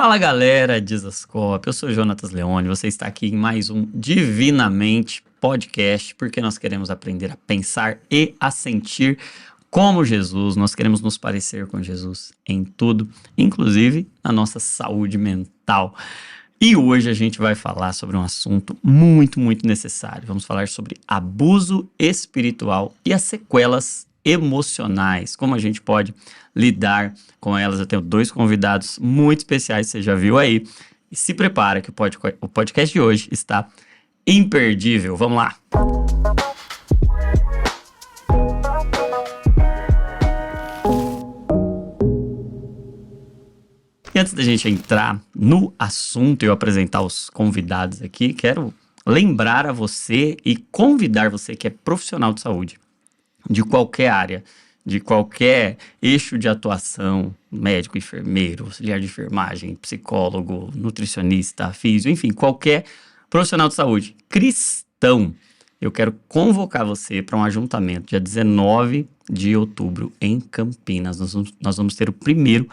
Fala galera, Dizascope, eu sou Jonatas Leone, você está aqui em mais um Divinamente Podcast, porque nós queremos aprender a pensar e a sentir como Jesus, nós queremos nos parecer com Jesus em tudo, inclusive na nossa saúde mental. E hoje a gente vai falar sobre um assunto muito necessário, vamos falar sobre abuso espiritual e as sequelas emocionais, como a gente pode lidar com elas. Eu tenho dois convidados muito especiais, você já viu aí. E se prepara que o podcast de hoje está imperdível. Vamos lá! E antes da gente entrar no assunto e eu apresentar os convidados aqui, quero lembrar a você e convidar você que é profissional de saúde, de qualquer área, de qualquer eixo de atuação, médico, enfermeiro, auxiliar de enfermagem, psicólogo, nutricionista, físio, enfim, qualquer profissional de saúde, cristão, eu quero convocar você para um ajuntamento dia 19 de outubro em Campinas. Nós vamos ter o primeiro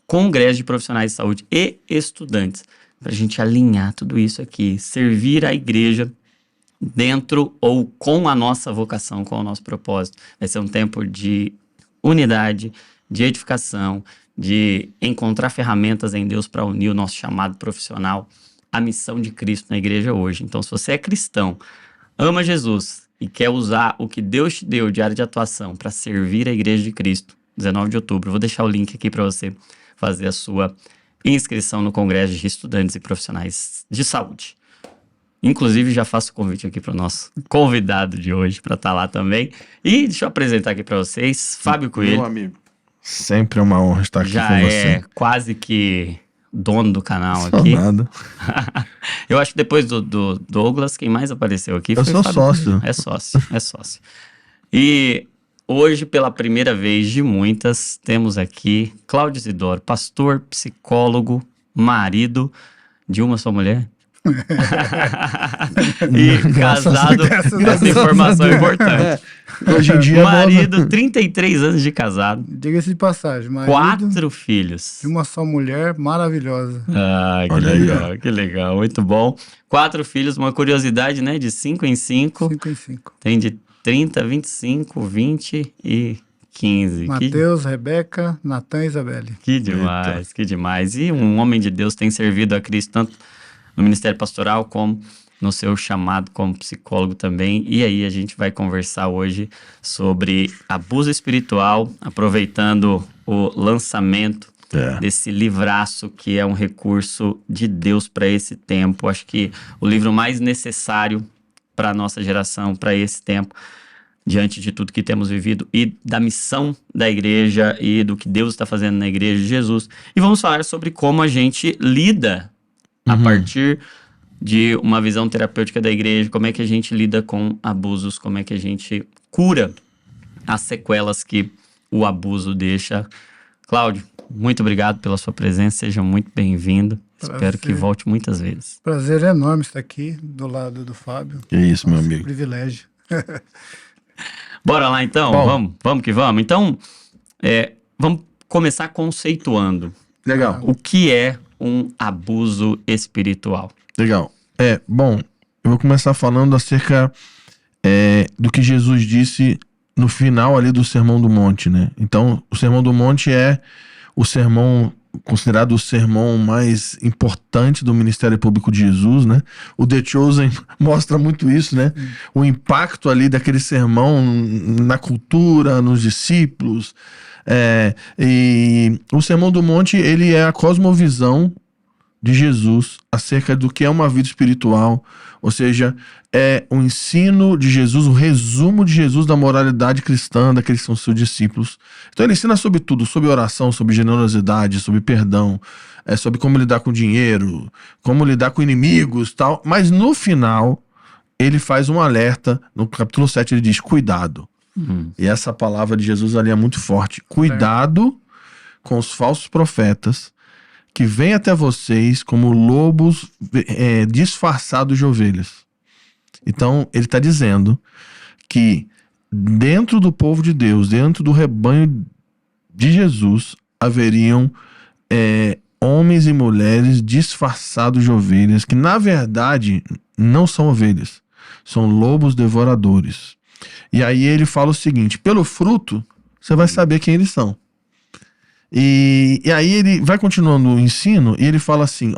congresso de profissionais de saúde e estudantes, para a gente alinhar tudo isso aqui, servir a igreja dentro ou com a nossa vocação, com o nosso propósito. Vai ser um tempo de unidade, de edificação, de encontrar ferramentas em Deus para unir o nosso chamado profissional à missão de Cristo na igreja hoje. Então, se você é cristão, ama Jesus e quer usar o que Deus te deu de área de atuação para servir a igreja de Cristo, 19 de outubro, vou deixar o link aqui para você fazer a sua inscrição no Congresso de Estudantes e Profissionais de Saúde. Inclusive, já faço o convite aqui para o nosso convidado de hoje, para estar lá também. E deixa eu apresentar aqui para vocês, Fábio Coelho. Meu amigo, sempre é uma honra estar aqui já com você. Já é quase que dono do canal Só aqui. Nada. Eu acho que depois do Douglas, quem mais apareceu aqui foi Eu sou Fábio sócio. Coelho. É sócio. E hoje, pela primeira vez de muitas, temos aqui Cláudio Isidoro, pastor, psicólogo, marido de uma só mulher. E casado, essa informação é importante. Hoje em dia, marido, 33 anos de casado. Diga-se de passagem, marido 4 filhos. de uma só mulher maravilhosa. Ah, que Olha legal, aí. que legal, muito bom. 4 filhos, uma curiosidade, né? De 5 em 5. 5 em 5. Tem de 30, 25, 20 e 15. Mateus, Rebeca, Natan e Isabelle. Que demais, que demais. E um homem de Deus tem servido a Cristo tanto no ministério pastoral como no seu chamado como psicólogo também. E aí a gente vai conversar hoje sobre abuso espiritual, aproveitando o lançamento desse livraço que é um recurso de Deus para esse tempo. Acho que o livro mais necessário para a nossa geração, para esse tempo, diante de tudo que temos vivido e da missão da igreja e do que Deus está fazendo na igreja de Jesus. E vamos falar sobre como a gente lida a partir de uma visão terapêutica da igreja, como é que a gente lida com abusos, como é que a gente cura as sequelas que o abuso deixa. Cláudio, muito obrigado pela sua presença, seja muito bem-vindo. Espero que volte muitas vezes. Prazer enorme estar aqui do lado do Fábio. Que isso, meu amigo. Privilégio. Bora lá então? Vamos que vamos. Então, vamos começar conceituando. Legal. O que é um abuso espiritual? Legal. Bom, eu vou começar falando acerca do que Jesus disse no final ali do Sermão do Monte, né? Então, o Sermão do Monte é o sermão considerado o sermão mais importante do ministério público de Jesus, né? O The Chosen mostra muito isso, né? O impacto ali daquele sermão na cultura, nos discípulos. E o Sermão do Monte, ele é a cosmovisão de Jesus acerca do que é uma vida espiritual, ou seja, é o ensino de Jesus, o resumo de Jesus da moralidade cristã, daqueles que são seus discípulos. Então ele ensina sobre tudo, sobre oração, sobre generosidade, sobre perdão, sobre como lidar com dinheiro, como lidar com inimigos, tal. Mas no final, ele faz um alerta, no capítulo 7 ele diz, cuidado. E essa palavra de Jesus ali é muito forte. Cuidado com os falsos profetas que vêm até vocês como lobos disfarçados de ovelhas. Então, ele está dizendo que dentro do povo de Deus, dentro do rebanho de Jesus, haveriam homens e mulheres disfarçados de ovelhas, que na verdade não são ovelhas, são lobos devoradores. E aí ele fala o seguinte: pelo fruto você vai saber quem eles são. E aí ele vai continuando o ensino e ele fala assim: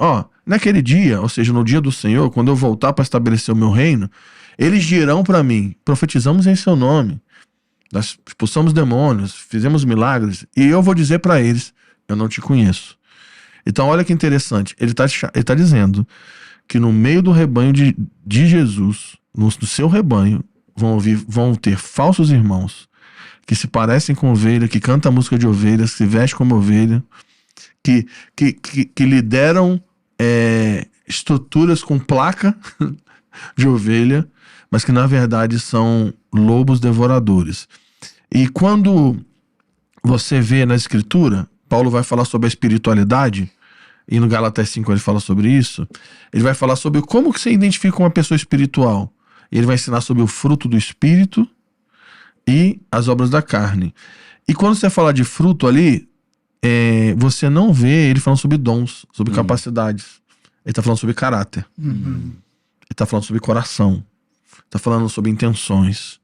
naquele dia, ou seja, no dia do Senhor, quando eu voltar para estabelecer o meu reino, eles dirão para mim: profetizamos em seu nome, nós expulsamos demônios, fizemos milagres, e eu vou dizer para eles: eu não te conheço. Então olha que interessante, ele tá dizendo que no meio do rebanho de Jesus, no seu rebanho, vão ter falsos irmãos que se parecem com ovelha, que cantam música de ovelhas, que se vestem como ovelha, que lideram estruturas com placa de ovelha, mas que na verdade são lobos devoradores. E quando você vê na Escritura, Paulo vai falar sobre a espiritualidade, e no Gálatas 5 ele fala sobre isso. Ele vai falar sobre como que você identifica uma pessoa espiritual. E ele vai ensinar sobre o fruto do Espírito e as obras da carne. E quando você fala de fruto ali, você não vê ele falando sobre dons, sobre capacidades. Ele está falando sobre caráter. Ele está falando sobre coração. Está falando sobre intenções.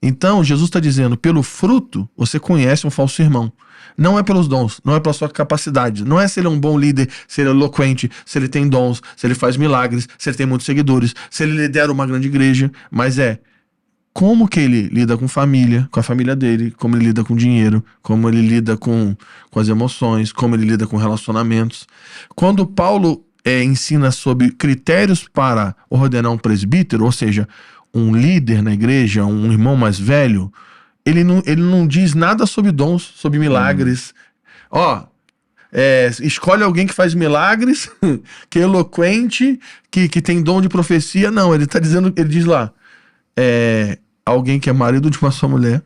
Então, Jesus está dizendo: pelo fruto, você conhece um falso irmão. Não é pelos dons, não é pela sua capacidade. Não é se ele é um bom líder, se ele é eloquente, se ele tem dons, se ele faz milagres, se ele tem muitos seguidores, se ele lidera uma grande igreja. Mas como que ele lida com família, com a família dele, como ele lida com dinheiro, como ele lida com as emoções, como ele lida com relacionamentos. Quando Paulo ensina sobre critérios para ordenar um presbítero, ou seja, um líder na igreja, um irmão mais velho, ele não diz nada sobre dons, sobre milagres. Escolhe alguém que faz milagres, que é eloquente, que tem dom de profecia. Não, ele diz lá, alguém que é marido de uma só mulher,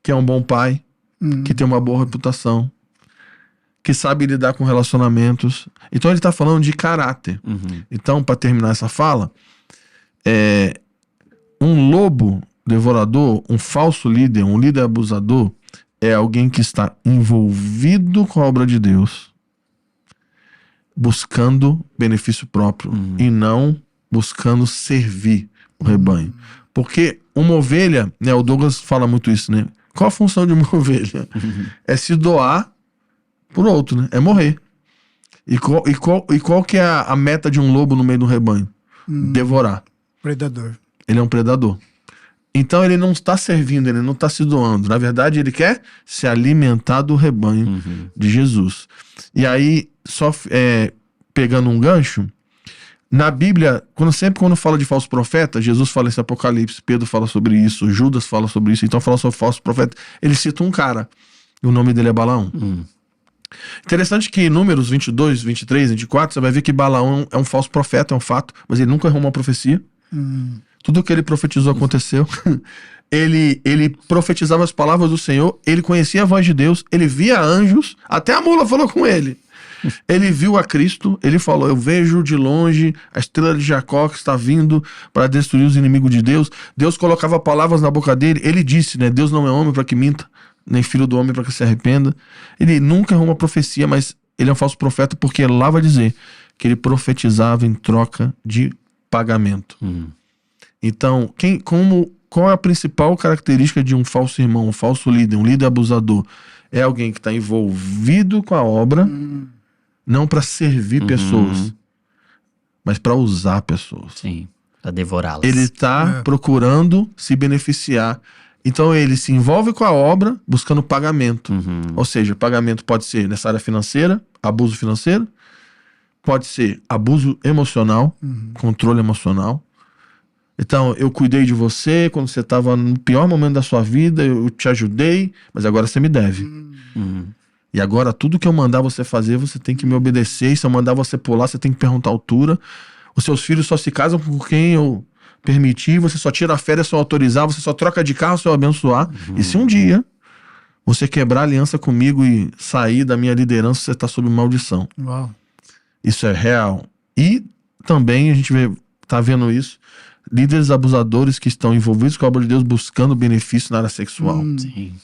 que é um bom pai, que tem uma boa reputação, que sabe lidar com relacionamentos. Então ele está falando de caráter. Então, para terminar essa fala, um lobo devorador, um falso líder, um líder abusador, é alguém que está envolvido com a obra de Deus, buscando benefício próprio e não buscando servir o rebanho. Porque uma ovelha, o Douglas fala muito isso, né? Qual a função de uma ovelha? É se doar por outro, né? É morrer. E qual que é a meta de um lobo no meio do rebanho? Devorar. Predador. Ele é um predador. Então ele não está servindo, ele não está se doando. Na verdade, ele quer se alimentar do rebanho de Jesus. E aí, só pegando um gancho, na Bíblia, quando fala de falso profeta, Jesus fala esse Apocalipse, Pedro fala sobre isso, Judas fala sobre isso, então fala sobre falso profeta. Ele cita um cara, e o nome dele é Balaão. Interessante que em Números 22, 23, 24, você vai ver que Balaão é um falso profeta, é um fato, mas ele nunca errou uma profecia. Tudo que ele profetizou aconteceu. Ele profetizava as palavras do Senhor, ele conhecia a voz de Deus, ele via anjos, até a mula falou com ele. Ele viu a Cristo, ele falou: eu vejo de longe a estrela de Jacó que está vindo para destruir os inimigos de Deus. Deus colocava palavras na boca dele, ele disse, né? Deus não é homem para que minta, nem filho do homem para que se arrependa. Ele nunca errou uma profecia, mas ele é um falso profeta porque lá vai dizer que ele profetizava em troca de pagamento. Então, qual é a principal característica de um falso irmão, um falso líder, um líder abusador? É alguém que está envolvido com a obra, não para servir pessoas, mas para usar pessoas. Sim, para devorá-las. Ele está procurando se beneficiar. Então ele se envolve com a obra buscando pagamento. Ou seja, pagamento pode ser nessa área financeira, abuso financeiro, pode ser abuso emocional, controle emocional. Então, eu cuidei de você quando você estava no pior momento da sua vida, eu te ajudei, mas agora você me deve. E agora tudo que eu mandar você fazer, você tem que me obedecer. E se eu mandar você pular, você tem que perguntar a altura. Os seus filhos só se casam com quem eu permitir, você só tira férias se eu autorizar, você só troca de carro se eu abençoar. E se um dia você quebrar a aliança comigo e sair da minha liderança, você está sob maldição. Uau. Isso é real. E também a gente tá vendo isso, líderes abusadores que estão envolvidos com a obra de Deus buscando benefício na área sexual. Sim.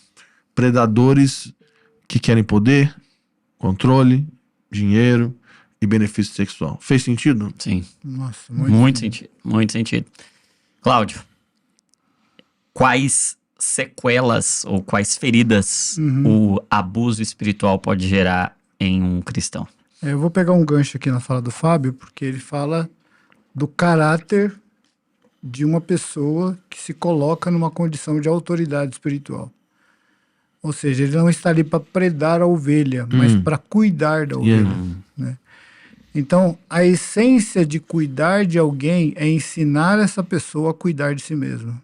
Predadores que querem poder, controle, dinheiro e benefício sexual. Fez sentido? Sim. Nossa, Muito sentido. Muito sentido. Cláudio, quais sequelas ou quais feridas o abuso espiritual pode gerar em um cristão? Eu vou pegar um gancho aqui na fala do Fábio, porque ele fala do caráter de uma pessoa que se coloca numa condição de autoridade espiritual. Ou seja, ele não está ali para predar a ovelha, mas para cuidar da ovelha. Né? Então, a essência de cuidar de alguém é ensinar essa pessoa a cuidar de si mesma.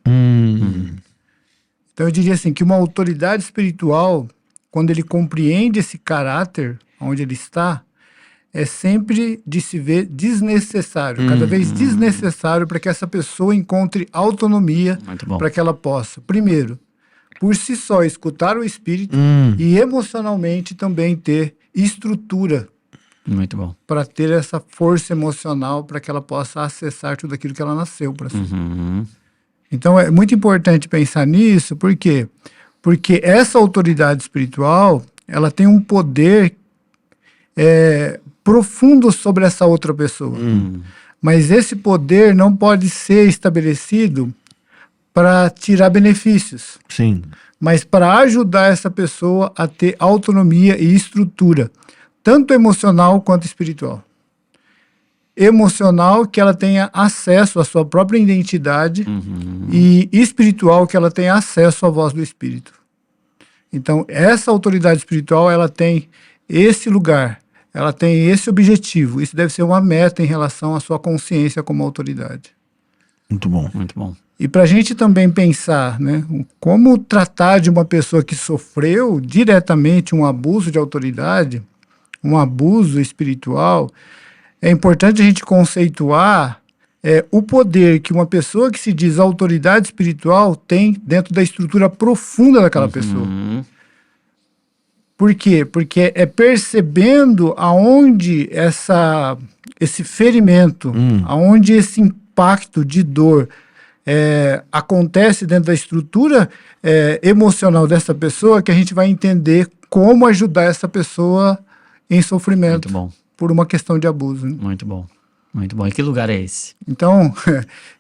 Então, eu diria assim, que uma autoridade espiritual, quando ele compreende esse caráter, onde ele está, é sempre de se ver desnecessário, cada vez desnecessário, para que essa pessoa encontre autonomia, Muito bom. para que ela possa, primeiro, por si só, escutar o Espírito e emocionalmente também ter estrutura Muito bom. para ter essa força emocional, para que ela possa acessar tudo aquilo que ela nasceu para ser. Então, é muito importante pensar nisso, por quê? Porque essa autoridade espiritual, ela tem um poder profundo sobre essa outra pessoa. Mas esse poder não pode ser estabelecido para tirar benefícios, Sim. mas para ajudar essa pessoa a ter autonomia e estrutura, tanto emocional quanto espiritual. Emocional, que ela tenha acesso à sua própria identidade, e espiritual, que ela tenha acesso à voz do Espírito. Então, essa autoridade espiritual, ela tem esse lugar, ela tem esse objetivo. Isso deve ser uma meta em relação à sua consciência como autoridade. Muito bom. Muito bom. E para a gente também pensar, né, como tratar de uma pessoa que sofreu diretamente um abuso de autoridade, um abuso espiritual, é importante a gente conceituar o poder que uma pessoa que se diz autoridade espiritual tem dentro da estrutura profunda daquela pessoa. Por quê? Porque é percebendo aonde esse ferimento, aonde esse impacto de dor acontece dentro da estrutura emocional dessa pessoa, que a gente vai entender como ajudar essa pessoa em sofrimento. Muito bom. Por uma questão de abuso. Né? Muito bom. Muito bom. E que lugar é esse? Então,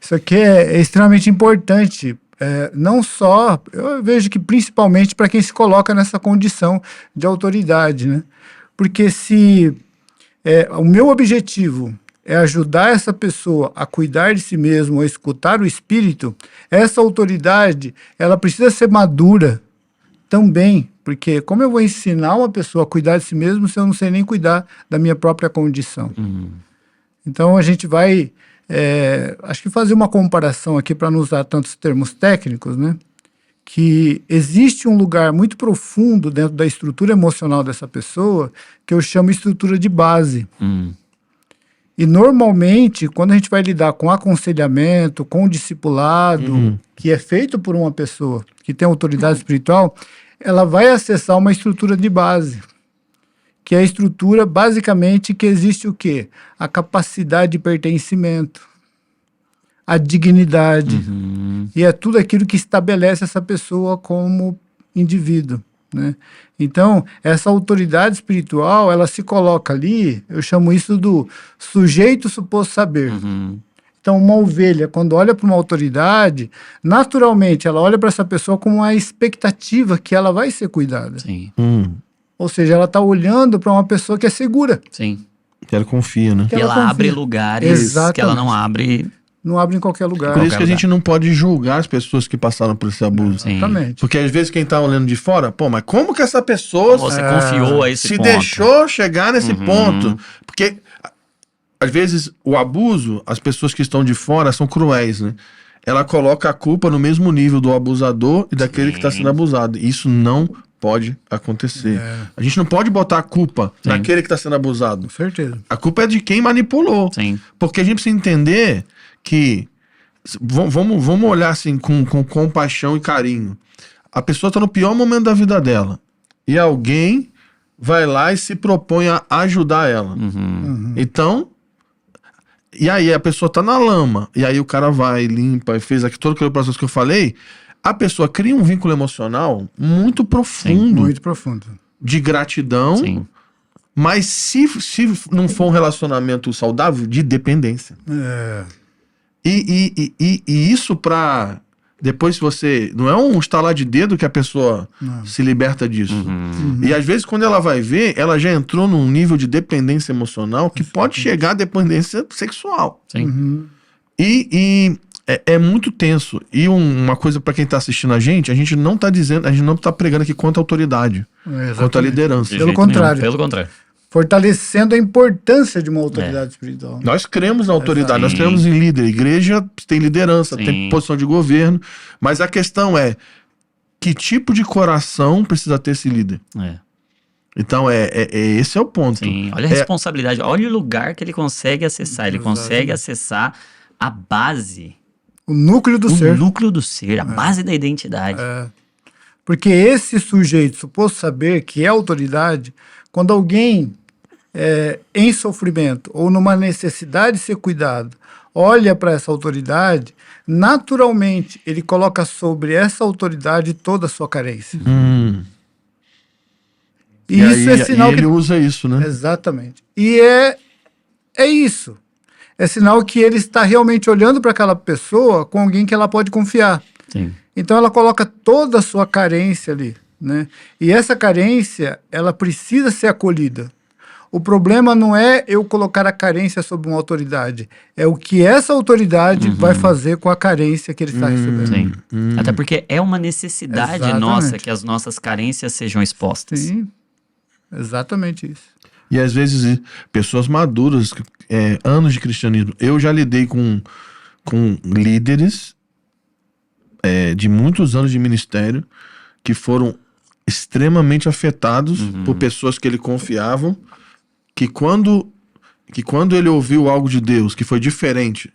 isso aqui é extremamente importante. Não só, eu vejo que principalmente para quem se coloca nessa condição de autoridade, né? Porque se o meu objetivo é ajudar essa pessoa a cuidar de si mesmo, a escutar o Espírito, essa autoridade, ela precisa ser madura também, porque como eu vou ensinar uma pessoa a cuidar de si mesmo se eu não sei nem cuidar da minha própria condição? Então a gente vai, acho que fazer uma comparação aqui para não usar tantos termos técnicos, né? Que existe um lugar muito profundo dentro da estrutura emocional dessa pessoa que eu chamo de estrutura de base. E normalmente, quando a gente vai lidar com aconselhamento, com discipulado, que é feito por uma pessoa que tem autoridade espiritual, ela vai acessar uma estrutura de base, que é a estrutura, basicamente, que existe o quê? A capacidade de pertencimento, a dignidade, e é tudo aquilo que estabelece essa pessoa como indivíduo, né? Então, essa autoridade espiritual, ela se coloca ali, eu chamo isso do sujeito suposto saber. Então, uma ovelha, quando olha para uma autoridade, naturalmente, ela olha para essa pessoa com uma expectativa que ela vai ser cuidada. Sim. Ou seja, ela está olhando para uma pessoa que é segura. Sim. Que ela confia, né? Que E ela confia. abre lugares Exatamente. que ela não abre. Não abre em qualquer lugar. Por isso que a gente não pode julgar as pessoas que passaram por esse abuso. Sim. Exatamente. Porque às vezes quem tá olhando de fora, pô, mas como que essa pessoa Você confiou a esse se ponto. deixou chegar nesse ponto? Porque às vezes o abuso, as pessoas que estão de fora são cruéis, né? Ela coloca a culpa no mesmo nível do abusador e daquele que está sendo abusado. Isso não pode acontecer. A gente não pode botar a culpa naquele que está sendo abusado. Com certeza. A culpa é de quem manipulou. Sim. Porque a gente precisa entender que vamos olhar assim com compaixão e carinho. A pessoa está no pior momento da vida dela e alguém vai lá e se propõe a ajudar ela. Então, e aí a pessoa tá na lama, e aí o cara vai, limpa e fez aqui todo aquele processo que eu falei, a pessoa cria um vínculo emocional muito profundo, Muito profundo. de gratidão, Sim. Mas se não for um relacionamento saudável, de dependência. E isso pra... Depois você... Não é um estalar de dedo que a pessoa se liberta disso. E às vezes quando ela vai ver, ela já entrou num nível de dependência emocional que pode chegar à dependência sexual. Sim. E é muito tenso. E uma coisa pra quem tá assistindo a gente não tá dizendo, a gente não tá pregando aqui contra a autoridade, contra a liderança. De Pelo jeito contrário. nenhum, pelo contrário. Fortalecendo a importância de uma autoridade espiritual. Nós cremos na autoridade, nós Sim. cremos em líder. A igreja tem liderança, Sim. tem posição de governo. Mas a questão é, que tipo de coração precisa ter esse líder? Então, esse é o ponto. Sim. Olha a responsabilidade, olha o lugar que ele consegue acessar. Ele consegue acessar a base, O núcleo do o ser. núcleo do ser, a base da identidade. Porque esse sujeito, suposto saber que é autoridade, quando alguém em sofrimento ou numa necessidade de ser cuidado, olha para essa autoridade, naturalmente ele coloca sobre essa autoridade toda a sua carência. E isso aí, é sinal ele usa isso, né? Exatamente. E é isso. É sinal que ele está realmente olhando para aquela pessoa com alguém que ela pode confiar. Sim. Então ela coloca toda a sua carência ali, né? E essa carência, ela precisa ser acolhida. O problema não é eu colocar a carência sobre uma autoridade, é o que essa autoridade vai fazer com a carência que ele está recebendo. Sim. Até porque é uma necessidade Exatamente. nossa que as nossas carências sejam expostas. Sim, exatamente isso. E às vezes pessoas maduras, anos de cristianismo. Eu já lidei com líderes de muitos anos de ministério que foram extremamente afetados por pessoas que ele confiavam, que quando ele ouviu algo de Deus que foi diferente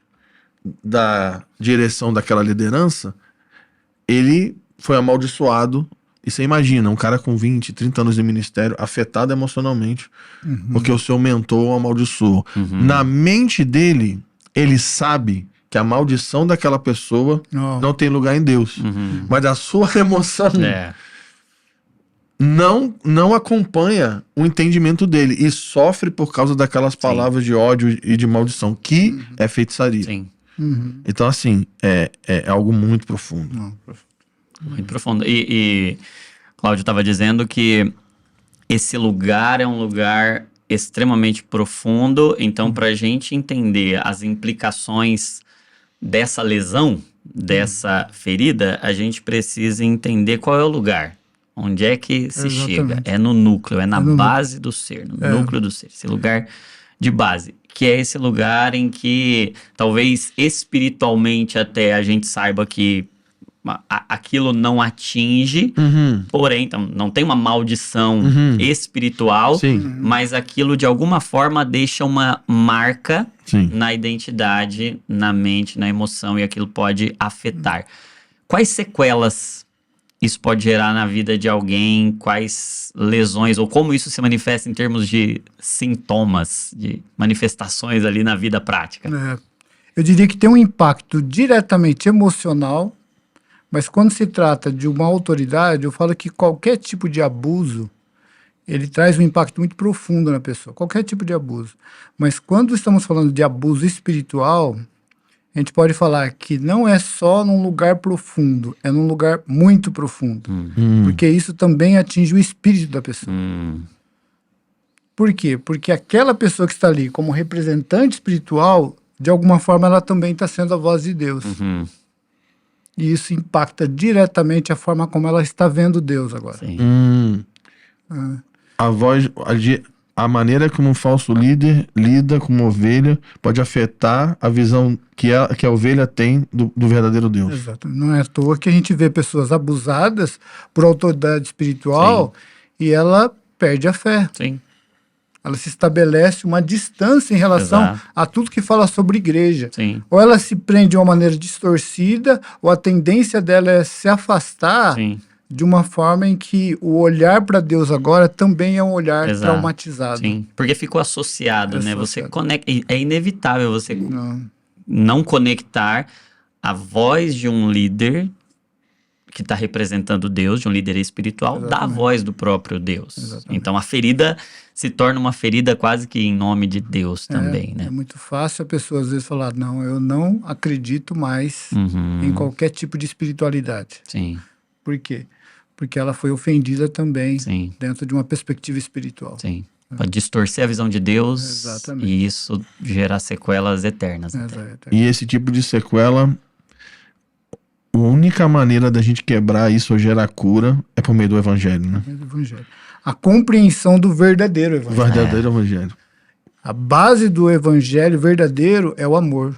da direção daquela liderança, ele foi amaldiçoado. E você imagina, um cara com 20, 30 anos de ministério, afetado emocionalmente, porque o seu mentor o amaldiçoou. Na mente dele, ele sabe que a maldição daquela pessoa não tem lugar em Deus. Mas a sua emoção não acompanha o entendimento dele e sofre por causa daquelas palavras de ódio e de maldição, que é feitiçaria. Sim. Então, assim, é algo muito profundo. Muito profundo. E Cláudio estava dizendo que esse lugar é um lugar extremamente profundo. Então, para a gente entender as implicações dessa lesão, dessa ferida, a gente precisa entender qual é o lugar. Onde é que se chega? É no núcleo, é na base do ser, no núcleo do ser. Esse lugar de base, que é esse lugar em que talvez espiritualmente até a gente saiba que aquilo não atinge, porém então, não tem uma maldição espiritual, mas aquilo de alguma forma deixa uma marca na identidade, na mente, na emoção, e aquilo pode afetar. Quais sequelas isso pode gerar na vida de alguém? Quais lesões, ou como isso se manifesta em termos de sintomas, de manifestações ali na vida prática? Eu diria que tem um impacto diretamente emocional. Mas quando se trata de uma autoridade, eu falo que qualquer tipo de abuso, ele traz um impacto muito profundo na pessoa, qualquer tipo de abuso. Mas quando estamos falando de abuso espiritual, a gente pode falar que não é só num lugar profundo, é num lugar muito profundo. Porque isso também atinge o espírito da pessoa. Por quê? Porque aquela pessoa que está ali como representante espiritual, de alguma forma ela também está sendo a voz de Deus. E isso impacta diretamente a forma como ela está vendo Deus agora. A maneira como um falso líder lida com uma ovelha pode afetar a visão que a ovelha tem do verdadeiro Deus. Exato. Não é à toa que a gente vê pessoas abusadas por autoridade espiritual e ela perde a fé. Ela se estabelece uma distância em relação a tudo que fala sobre igreja. Ou ela se prende de uma maneira distorcida, ou a tendência dela é se afastar de uma forma em que o olhar para Deus agora também é um olhar traumatizado. Porque ficou associado, né? Você conecta, é inevitável você não conectar a voz de um líder que está representando Deus, de um líder espiritual, dá a Exatamente. voz do próprio Deus. Exatamente. Então a ferida se torna uma ferida quase que em nome de Deus também, É né? muito fácil a pessoa às vezes falar, não, eu não acredito mais Uhum. em qualquer tipo de espiritualidade. Sim, Por quê? Porque ela foi ofendida também sim, dentro de uma perspectiva espiritual. sim. Pode distorcer a visão de Deus Exatamente. e isso gerar sequelas eternas. até. Exato. E esse tipo de sequela, a única maneira da gente quebrar isso ou gerar cura é por meio do evangelho, né? Evangelho. A compreensão do verdadeiro O evangelho. verdadeiro evangelho. A base do evangelho verdadeiro é o amor.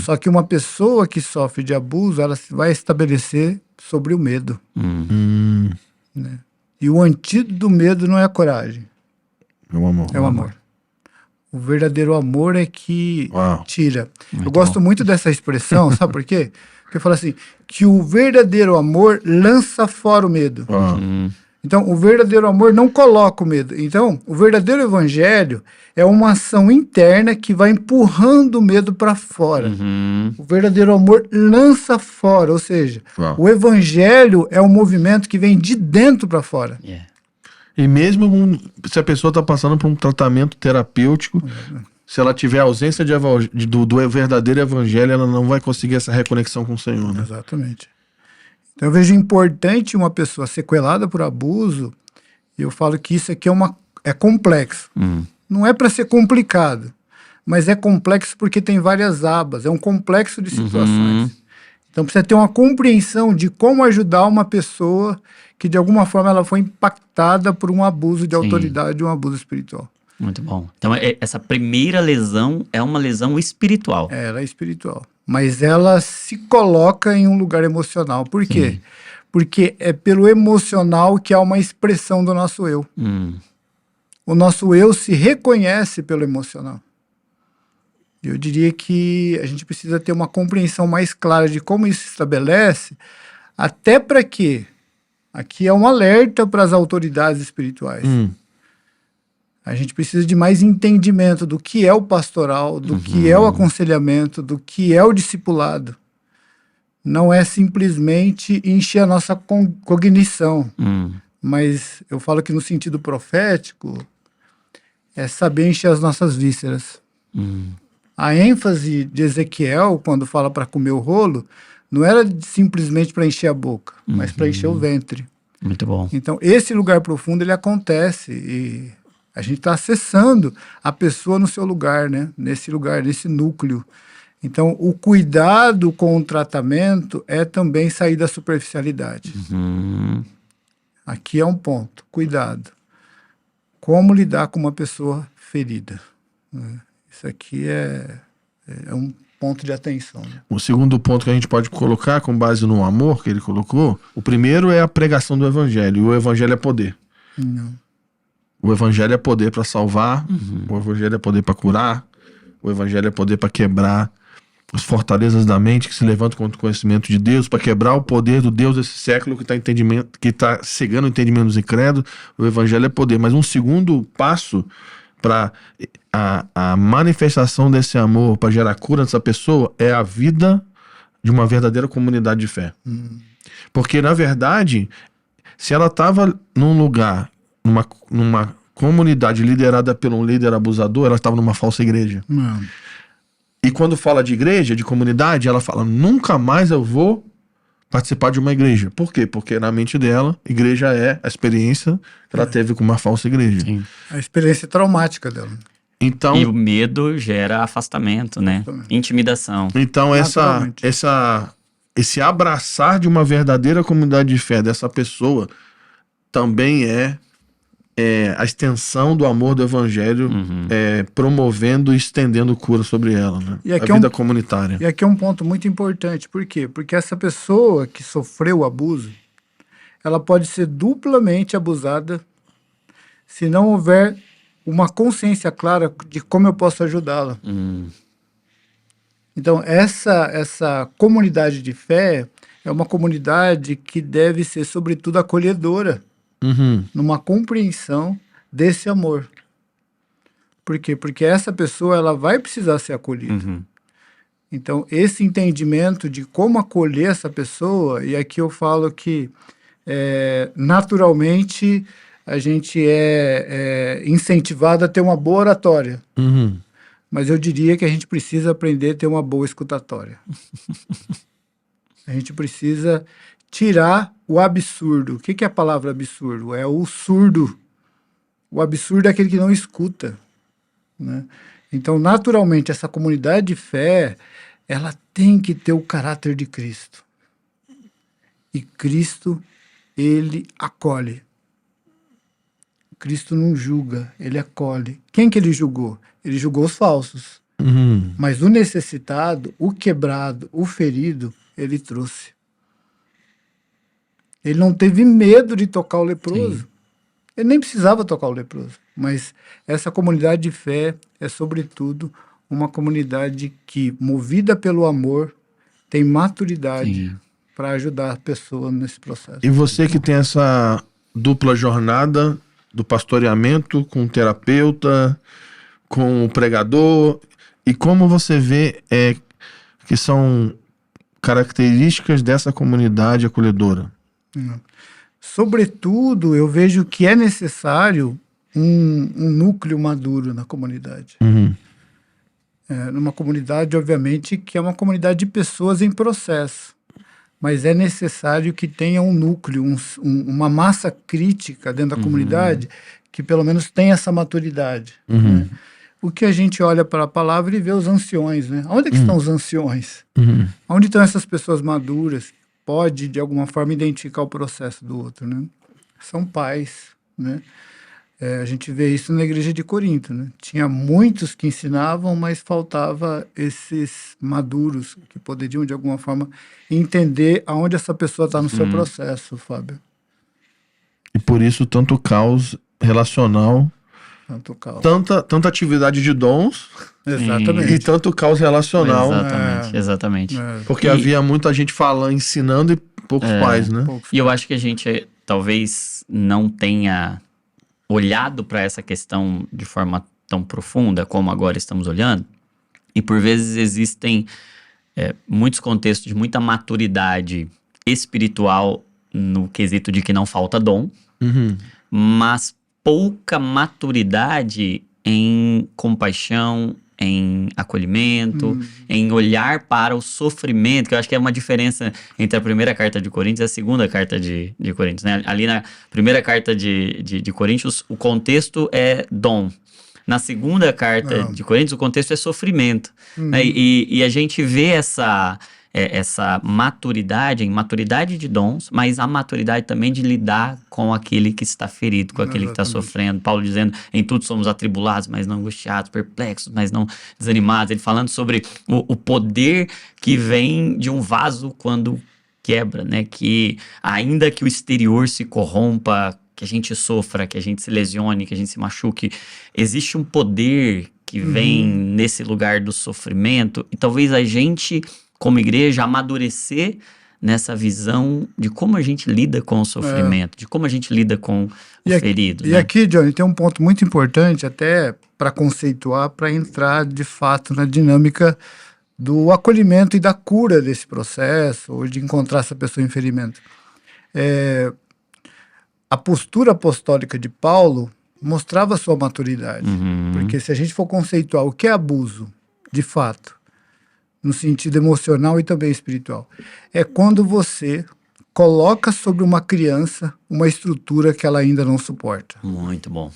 Só que uma pessoa que sofre de abuso, ela vai estabelecer sobre o medo. E o antídoto do medo não é a coragem, É o amor. é o amor. O verdadeiro amor é que Uau. tira. Eu Muito gosto bom. muito dessa expressão, sabe por quê? Porque fala assim, que o verdadeiro amor lança fora o medo. Uau. Então, o verdadeiro amor não coloca o medo. Então, o verdadeiro evangelho é uma ação interna que vai empurrando o medo para fora. Uhum. O verdadeiro amor lança fora, ou seja, Uau. o evangelho é um movimento que vem de dentro para fora. Yeah. E mesmo se a pessoa está passando por um tratamento terapêutico, se ela tiver ausência do verdadeiro evangelho, ela não vai conseguir essa reconexão com o Senhor, né? Exatamente. Então, eu vejo importante uma pessoa sequelada por abuso, e eu falo que isso aqui é complexo. Não é para ser complicado, mas é complexo porque tem várias abas, é um complexo de situações. Então, precisa ter uma compreensão de como ajudar uma pessoa que, de alguma forma, ela foi impactada por um abuso de autoridade, um abuso espiritual. Muito bom. Então, essa primeira lesão é uma lesão espiritual. Ela é espiritual. Mas ela se coloca em um lugar emocional. Por quê? Porque é pelo emocional que há uma expressão do nosso eu. O nosso eu se reconhece pelo emocional. Eu diria que a gente precisa ter uma compreensão mais clara de como isso se estabelece, até para que, aqui é um alerta para as autoridades espirituais. A gente precisa de mais entendimento do que é o pastoral, do que é o aconselhamento, do que é o discipulado. Não é simplesmente encher a nossa cognição, mas eu falo que no sentido profético é saber encher as nossas vísceras. A ênfase de Ezequiel, quando fala para comer o rolo, não era simplesmente para encher a boca, mas para encher o ventre. Muito bom. Então, esse lugar profundo, ele acontece e a gente está acessando a pessoa no seu lugar, né? Nesse lugar, nesse núcleo. Então, o cuidado com o tratamento é também sair da superficialidade. Aqui é um ponto, cuidado. Como lidar com uma pessoa ferida, né? Isso aqui é um ponto de atenção, né? O segundo ponto que a gente pode colocar, com base no amor que ele colocou, o primeiro é a pregação do evangelho. E o evangelho é poder. Não. O evangelho é poder para salvar, o evangelho é poder para curar, o evangelho é poder para quebrar as fortalezas da mente que se levantam contra o conhecimento de Deus, para quebrar o poder do Deus desse século que está cegando o entendimento dos incrédulos. O evangelho é poder. Mas um segundo passo para a manifestação desse amor, para gerar cura nessa pessoa, é a vida de uma verdadeira comunidade de fé. Porque, na verdade, se ela estava num lugar, numa comunidade liderada por um líder abusador, ela estava numa falsa igreja. Não. E quando fala de igreja, de comunidade, ela fala, nunca mais eu vou participar de uma igreja. Por quê? Porque na mente dela, igreja é a experiência que ela teve com uma falsa igreja. Sim. A experiência traumática dela. Então, E o medo gera afastamento, né? Exatamente. Intimidação. então Naturalmente. esse abraçar de uma verdadeira comunidade de fé dessa pessoa também é a extensão do amor do evangelho, promovendo e estendendo cura sobre ela, né? E A aqui vida comunitária. E aqui é um ponto muito importante. Por quê? Porque essa pessoa que sofreu o abuso, ela pode ser duplamente abusada se não houver uma consciência clara de como eu posso ajudá-la. Então, essa comunidade de fé é uma comunidade que deve ser, sobretudo, acolhedora, numa compreensão desse amor. Por quê? Porque essa pessoa ela vai precisar ser acolhida. Então, esse entendimento de como acolher essa pessoa, e aqui eu falo que naturalmente a gente é incentivado a ter uma boa oratória. Uhum. Mas eu diria que a gente precisa aprender a ter uma boa escutatória. A gente precisa tirar o absurdo. O que é a palavra absurdo? É o surdo. O absurdo é aquele que não escuta, né? Então, naturalmente, essa comunidade de fé, ela tem que ter o caráter de Cristo. E Cristo, ele acolhe. Cristo não julga, ele acolhe. Quem que ele julgou? Ele julgou os falsos. Uhum. Mas o necessitado, o quebrado, o ferido, ele trouxe. Ele não teve medo de tocar o leproso. Sim. Ele nem precisava tocar o leproso. Mas essa comunidade de fé é, sobretudo, uma comunidade que, movida pelo amor, tem maturidade para ajudar a pessoa nesse processo. E você que tem essa dupla jornada do pastoreamento com o terapeuta, com o pregador, e como você vê que são características dessa comunidade acolhedora? Sobretudo, eu vejo que é necessário um núcleo maduro na comunidade. Uhum. Numa comunidade, obviamente, que é uma comunidade de pessoas em processo. Mas é necessário que tenha um núcleo, uma massa crítica dentro da comunidade que pelo menos tenha essa maturidade. Né? O que a gente olha para a palavra e vê os anciões, né? Onde é que estão os anciões? Onde estão essas pessoas maduras? Pode, de alguma forma, identificar o processo do outro, né? São pais, né? A gente vê isso na igreja de Corinto, né? Tinha muitos que ensinavam, mas faltava esses maduros que poderiam, de alguma forma, entender aonde essa pessoa está no seu processo, Fábio. E por isso tanto caos relacional, tanta atividade de dons. Exatamente. E tanto caos relacional. Exatamente. Porque havia muita gente falando, ensinando e poucos pais, né? E eu acho que a gente talvez não tenha olhado para essa questão de forma tão profunda como agora estamos olhando. E por vezes existem muitos contextos de muita maturidade espiritual no quesito de que não falta dom, mas pouca maturidade em compaixão, em acolhimento, em olhar para o sofrimento, que eu acho que é uma diferença entre a primeira carta de Coríntios e a segunda carta de Coríntios, né? Ali na primeira carta de Coríntios, o contexto é dom. Na segunda carta de Coríntios, o contexto é sofrimento. Né? E a gente vê essa maturidade, em maturidade de dons, mas a maturidade também de lidar com aquele que está ferido, com aquele que está sofrendo. Paulo dizendo, em tudo somos atribulados, mas não angustiados, perplexos, mas não desanimados. Ele falando sobre o poder que vem de um vaso quando quebra, né? Que ainda que o exterior se corrompa, que a gente sofra, que a gente se lesione, que a gente se machuque, existe um poder que vem nesse lugar do sofrimento, e talvez a gente, como igreja, amadurecer nessa visão de como a gente lida com o sofrimento, de como a gente lida com o ferido. E aqui, Johnny, tem um ponto muito importante até para conceituar, para entrar de fato na dinâmica do acolhimento e da cura desse processo, ou de encontrar essa pessoa em ferimento. A postura apostólica de Paulo mostrava sua maturidade, porque se a gente for conceituar o que é abuso, de fato, no sentido emocional e também espiritual, é quando você coloca sobre uma criança uma estrutura que ela ainda não suporta. Muito bom.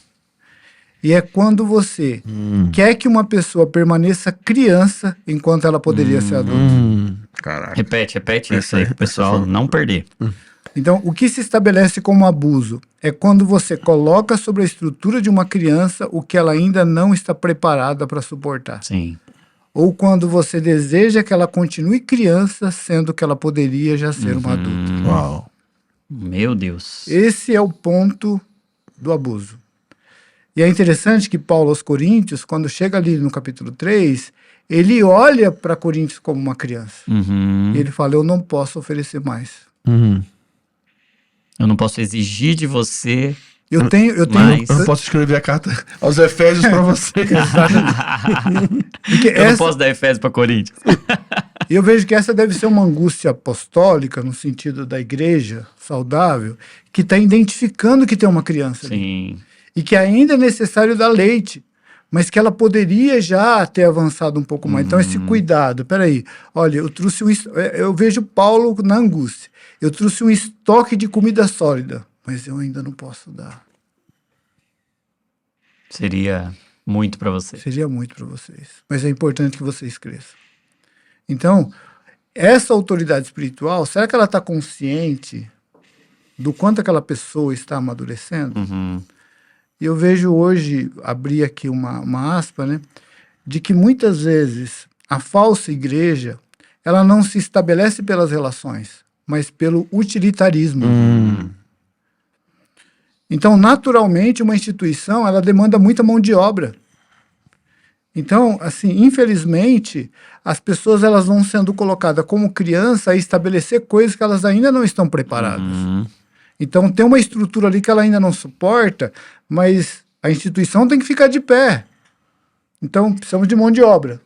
E é quando você quer que uma pessoa permaneça criança enquanto ela poderia ser adulta. Caraca. Repete isso aí, pro pessoal não perder. Então, o que se estabelece como abuso é quando você coloca sobre a estrutura de uma criança o que ela ainda não está preparada para suportar. Sim. Ou quando você deseja que ela continue criança, sendo que ela poderia já ser uma adulta. Uau. Meu Deus. Esse é o ponto do abuso. E é interessante que Paulo aos Coríntios, quando chega ali no capítulo 3, ele olha para Coríntios como uma criança. E ele fala, eu não posso oferecer mais. Eu não posso exigir de você. Eu não posso escrever a carta aos Efésios para você. Eu não posso dar Efésios para Coríntios. E eu vejo que essa deve ser uma angústia apostólica, no sentido da igreja saudável, que está identificando que tem uma criança ali. Sim. E que ainda é necessário dar leite, mas que ela poderia já ter avançado um pouco mais. Então, esse cuidado. Peraí, olha, eu vejo Paulo na angústia. Eu trouxe um estoque de comida sólida, mas eu ainda não posso dar. Seria muito para você. Seria muito para vocês. Mas é importante que vocês cresçam. Então, essa autoridade espiritual, será que ela está consciente do quanto aquela pessoa está amadurecendo? Uhum. E eu vejo hoje, abrir aqui uma aspa, né, de que muitas vezes a falsa igreja, ela não se estabelece pelas relações, mas pelo utilitarismo. Então, naturalmente, uma instituição, ela demanda muita mão de obra. Então, assim, infelizmente, as pessoas elas vão sendo colocadas como criança a estabelecer coisas que elas ainda não estão preparadas. Então, tem uma estrutura ali que ela ainda não suporta, mas a instituição tem que ficar de pé. Então, precisamos de mão de obra.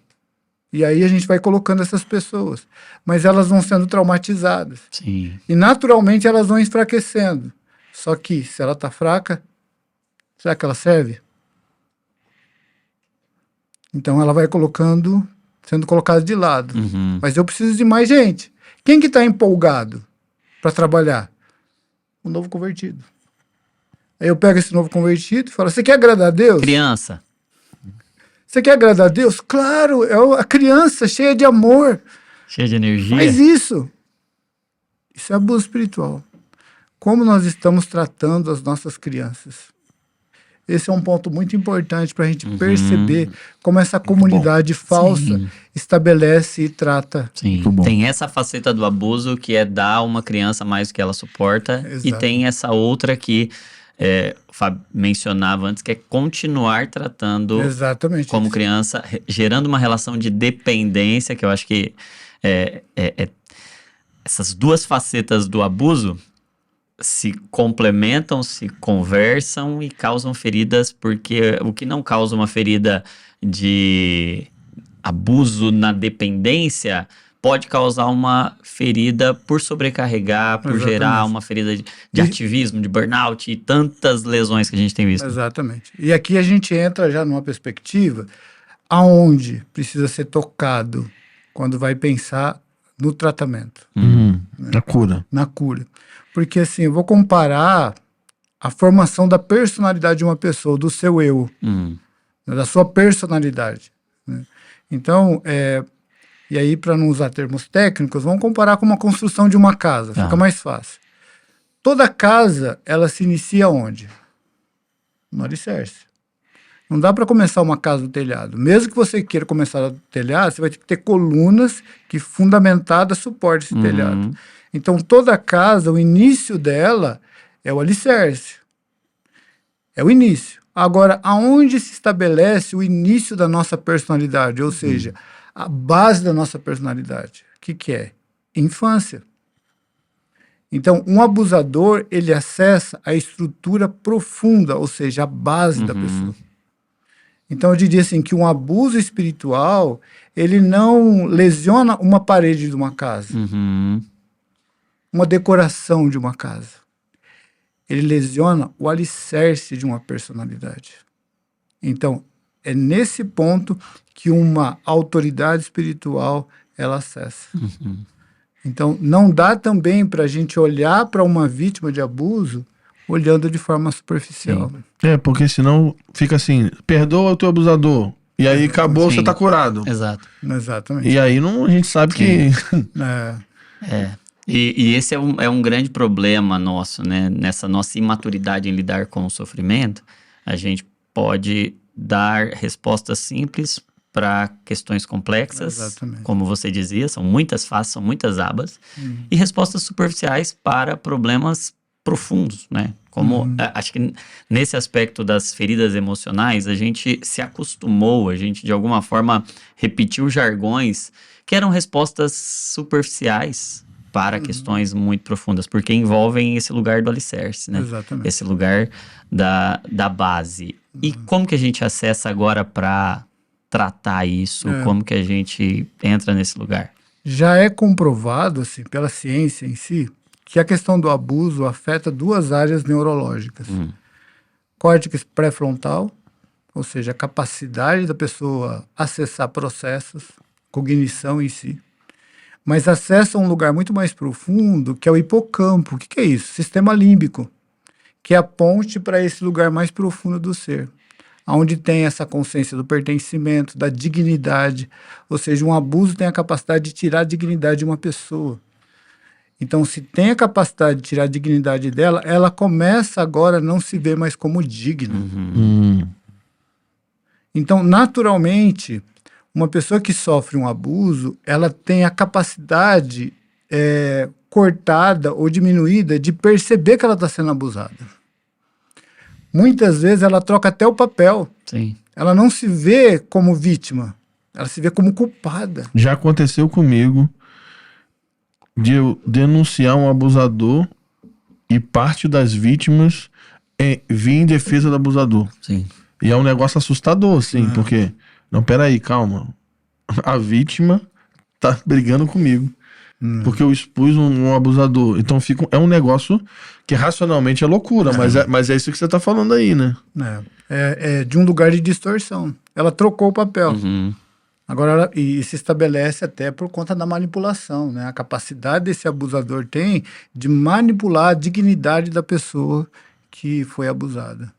E aí a gente vai colocando essas pessoas. Mas elas vão sendo traumatizadas. Sim. E, naturalmente, elas vão enfraquecendo. Só que, se ela está fraca, será que ela serve? Então, ela vai sendo colocada de lado. Mas eu preciso de mais gente. Quem que está empolgado para trabalhar? O novo convertido. Aí eu pego esse novo convertido e falo, você quer agradar a Deus? Criança. Você quer agradar a Deus? Claro, é a criança cheia de amor. Cheia de energia. Faz isso. Isso é abuso espiritual. Como nós estamos tratando as nossas crianças? Esse é um ponto muito importante para a gente perceber como essa comunidade falsa estabelece e trata. Sim, tem essa faceta do abuso que é dar uma criança mais do que ela suporta. Exato. E tem essa outra que o Fábio mencionava antes, que é continuar tratando Exatamente como isso. criança, gerando uma relação de dependência, que eu acho que essas duas facetas do abuso se complementam, se conversam e causam feridas, porque o que não causa uma ferida de abuso na dependência pode causar uma ferida por sobrecarregar, por Exatamente. gerar uma ferida de ativismo, de burnout e tantas lesões que a gente tem visto. Exatamente. E aqui a gente entra já numa perspectiva aonde precisa ser tocado quando vai pensar no tratamento, Na cura. na cura. Porque assim, eu vou comparar a formação da personalidade de uma pessoa, do seu eu, né, da sua personalidade. Né? Então, e aí para não usar termos técnicos, vamos comparar com uma construção de uma casa, fica mais fácil. Toda casa, ela se inicia onde? No alicerce. Não dá para começar uma casa do telhado. Mesmo que você queira começar do telhado, você vai ter que ter colunas que fundamentadas suportem esse telhado. Então, toda casa, o início dela é o alicerce. É o início. Agora, aonde se estabelece o início da nossa personalidade? Ou seja, a base da nossa personalidade. O que é? Infância. Então, um abusador, ele acessa a estrutura profunda, ou seja, a base da pessoa. Então, eu diria assim, que um abuso espiritual, ele não lesiona uma parede de uma casa, uma decoração de uma casa. Ele lesiona o alicerce de uma personalidade. Então, é nesse ponto que uma autoridade espiritual, ela acessa. Então, não dá também para a gente olhar para uma vítima de abuso olhando de forma superficial. Porque senão fica assim, perdoa o teu abusador. E aí acabou, você tá curado. Exato. Exatamente. E aí a gente sabe que... E esse é um grande problema nosso, né? Nessa nossa imaturidade em lidar com o sofrimento, a gente pode dar respostas simples para questões complexas, Exatamente. como você dizia, são muitas faces, são muitas abas, e respostas superficiais para problemas profundos, né? Como acho que nesse aspecto das feridas emocionais, a gente se acostumou, a gente de alguma forma repetiu jargões que eram respostas superficiais para questões muito profundas, porque envolvem esse lugar do alicerce, né? Exatamente. Esse lugar da base. E como que a gente acessa agora para tratar isso? Como que a gente entra nesse lugar? Já é comprovado, assim, pela ciência em si, que a questão do abuso afeta duas áreas neurológicas. Córtex pré-frontal, ou seja, a capacidade da pessoa acessar processos, cognição em si, mas acessa um lugar muito mais profundo, que é o hipocampo. O que é isso? Sistema límbico, que é a ponte para esse lugar mais profundo do ser, onde tem essa consciência do pertencimento, da dignidade. Ou seja, um abuso tem a capacidade de tirar a dignidade de uma pessoa. Então, se tem a capacidade de tirar a dignidade dela, ela começa agora a não se ver mais como digna. Então, naturalmente, uma pessoa que sofre um abuso, ela tem a capacidade cortada ou diminuída de perceber que ela está sendo abusada. Muitas vezes ela troca até o papel. Sim. Ela não se vê como vítima, ela se vê como culpada. Já aconteceu comigo de eu denunciar um abusador e parte das vítimas vir em defesa do abusador. Sim. E é um negócio assustador, assim, porque... Não, peraí, calma. A vítima tá brigando comigo. Porque eu expus um abusador. Então é um negócio que racionalmente é loucura, mas é isso que você tá falando aí, né? É de um lugar de distorção. Ela trocou o papel. Agora, e se estabelece até por conta da manipulação, né? A capacidade desse abusador tem de manipular a dignidade da pessoa que foi abusada.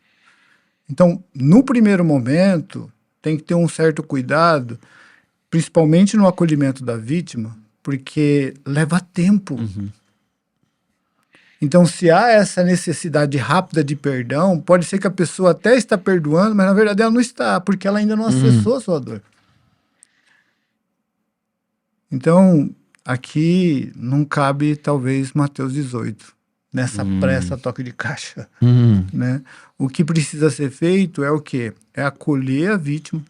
Então, no primeiro momento, tem que ter um certo cuidado, principalmente no acolhimento da vítima, porque leva tempo. Então, se há essa necessidade rápida de perdão, pode ser que a pessoa até está perdoando, mas na verdade ela não está, porque ela ainda não acessou a sua dor. Então, aqui não cabe, talvez, Mateus 18, nessa pressa, toque de caixa. Né? O que precisa ser feito é o quê? É acolher a vítima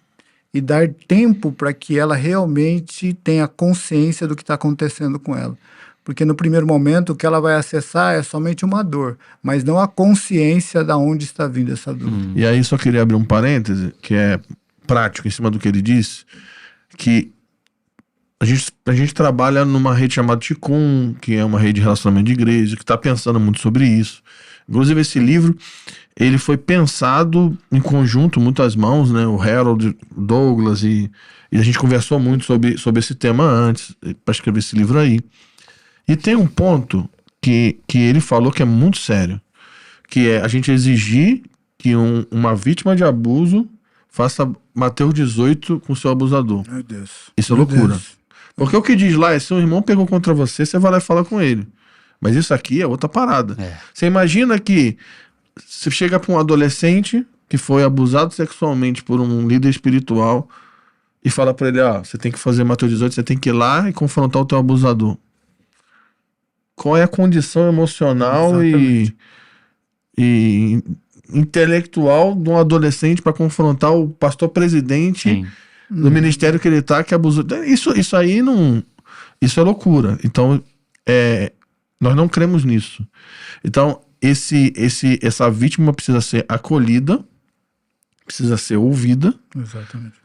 e dar tempo para que ela realmente tenha consciência do que está acontecendo com ela. Porque no primeiro momento o que ela vai acessar é somente uma dor, mas não a consciência de onde está vindo essa dor. E aí só queria abrir um parêntese, que é prático, em cima do que ele disse, que a gente trabalha numa rede chamada Ticum, que é uma rede de relacionamento de igreja, que está pensando muito sobre isso. Inclusive esse livro, ele foi pensado em conjunto, muitas mãos, né? O Harold, Douglas e a gente conversou muito sobre esse tema antes, para escrever esse livro aí. E tem um ponto que ele falou que é muito sério, que é a gente exigir que uma vítima de abuso faça Mateus 18 com seu abusador. Meu Deus. Isso é loucura. Porque o que diz lá é, se um irmão pegou contra você, você vai lá e fala com ele. Mas isso aqui é outra parada. Você imagina que você chega para um adolescente que foi abusado sexualmente por um líder espiritual e fala para ele, você tem que fazer Mateus 18, você tem que ir lá e confrontar o teu abusador. Qual é a condição emocional e intelectual de um adolescente para confrontar o pastor presidente do ministério que ele tá, que abusou? Isso aí não... Isso é loucura. Então, nós não cremos nisso. Então, essa vítima precisa ser acolhida, precisa ser ouvida. Exatamente.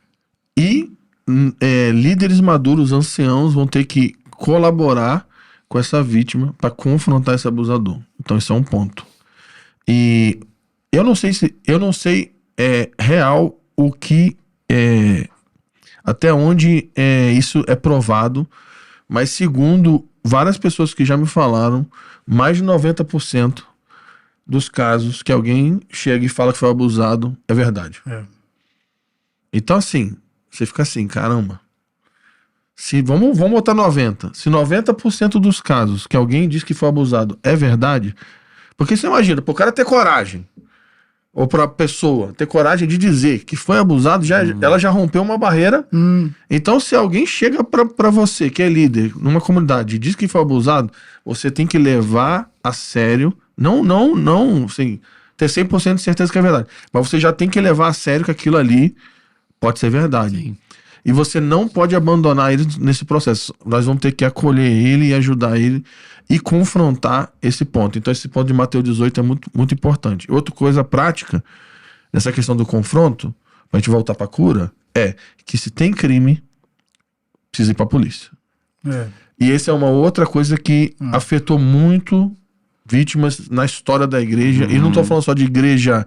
E líderes maduros, anciãos, vão ter que colaborar com essa vítima para confrontar esse abusador. Então, esse é um ponto. E eu não sei real o que até onde isso é provado, mas segundo várias pessoas que já me falaram, mais de 90% dos casos que alguém chega e fala que foi abusado é verdade. Então, assim, você fica assim, caramba. Vamos botar 90%. Se 90% dos casos que alguém diz que foi abusado é verdade, porque você imagina, pro cara ter coragem, ou pra pessoa ter coragem de dizer que foi abusado, ela já rompeu uma barreira. Então, se alguém chega pra você, que é líder numa comunidade, e diz que foi abusado, você tem que levar a sério, não, assim, ter 100% de certeza que é verdade, mas você já tem que levar a sério que aquilo ali pode ser verdade. Sim. E você não pode abandonar ele nesse processo. Nós vamos ter que acolher ele e ajudar ele e confrontar esse ponto. Então, esse ponto de Mateus 18 é muito, muito importante. Outra coisa prática, nessa questão do confronto, pra gente voltar pra cura, é que se tem crime, precisa ir pra polícia. E essa é uma outra coisa que afetou muito vítimas na história da igreja. E não estou falando só de igreja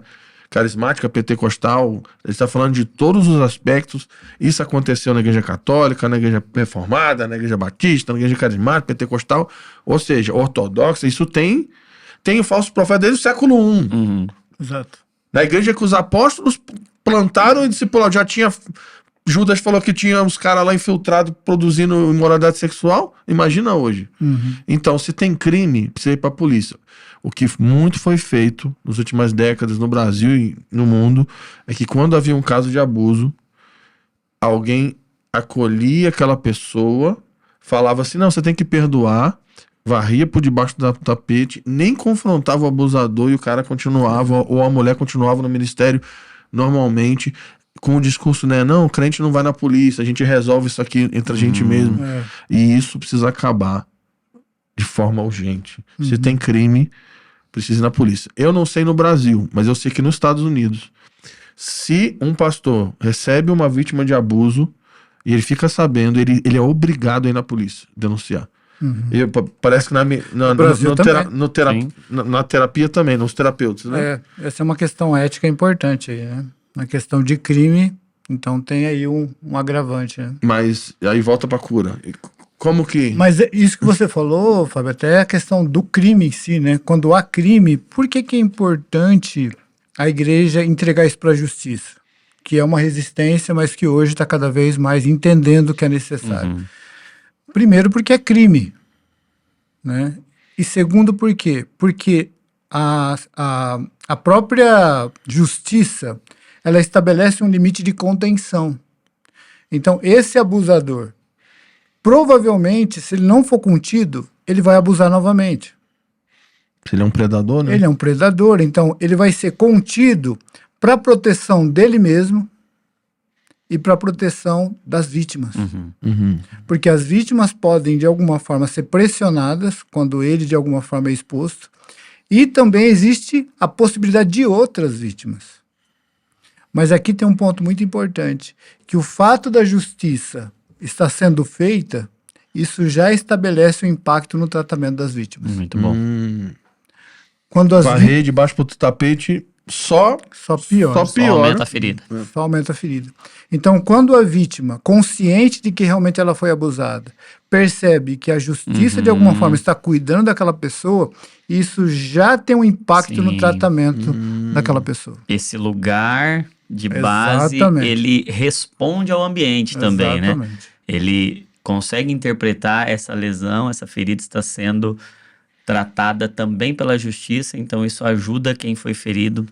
carismática, pentecostal. Ele está falando de todos os aspectos. Isso aconteceu na igreja católica, na igreja reformada, na igreja batista, na igreja carismática, pentecostal, ou seja, ortodoxa. Isso tem o falso profeta desde o século I. Exato. Na igreja que os apóstolos plantaram e discipularam. Já tinha... Judas falou que tinha uns caras lá infiltrados produzindo imoralidade sexual. Imagina hoje. Então, se tem crime, precisa ir para a polícia. O que muito foi feito nas últimas décadas no Brasil e no mundo é que quando havia um caso de abuso, alguém acolhia aquela pessoa, falava assim, não, você tem que perdoar, varria por debaixo do tapete, nem confrontava o abusador e o cara continuava, ou a mulher continuava no ministério normalmente, com o discurso, né? Não, o crente não vai na polícia, a gente resolve isso aqui entre a gente mesmo. E isso precisa acabar de forma urgente. Se tem crime, precisa ir na polícia. Eu não sei no Brasil, mas eu sei que nos Estados Unidos, se um pastor recebe uma vítima de abuso e ele fica sabendo, ele é obrigado a ir na polícia denunciar. Parece que na terapia também, nos terapeutas, né? Essa é uma questão ética importante aí, né? Na questão de crime, então tem aí um agravante, né? Mas aí volta pra cura. Como que... Mas isso que você falou, Fábio, até a questão do crime em si, né? Quando há crime, por que é importante a igreja entregar isso para a justiça? Que é uma resistência, mas que hoje está cada vez mais entendendo que é necessário. Primeiro, porque é crime, né? E segundo, por quê? Porque a própria justiça, ela estabelece um limite de contenção. Então, esse abusador, provavelmente, se ele não for contido, ele vai abusar novamente. Se ele é um predador, né? Ele é um predador, então ele vai ser contido para proteção dele mesmo e para proteção das vítimas. Porque as vítimas podem, de alguma forma, ser pressionadas quando ele, de alguma forma, é exposto. E também existe a possibilidade de outras vítimas. Mas aqui tem um ponto muito importante, que o fato da justiça estar sendo feita, isso já estabelece um impacto no tratamento das vítimas. Muito bom. Quando varrer debaixo do tapete só piora. Só aumenta a ferida. Só aumenta a ferida. Então, quando a vítima, consciente de que realmente ela foi abusada, percebe que a justiça de alguma forma está cuidando daquela pessoa, isso já tem um impacto no tratamento daquela pessoa. Esse lugar de base, ele responde ao ambiente também, né? Ele consegue interpretar essa lesão, essa ferida está sendo tratada também pela justiça, então isso ajuda quem foi ferido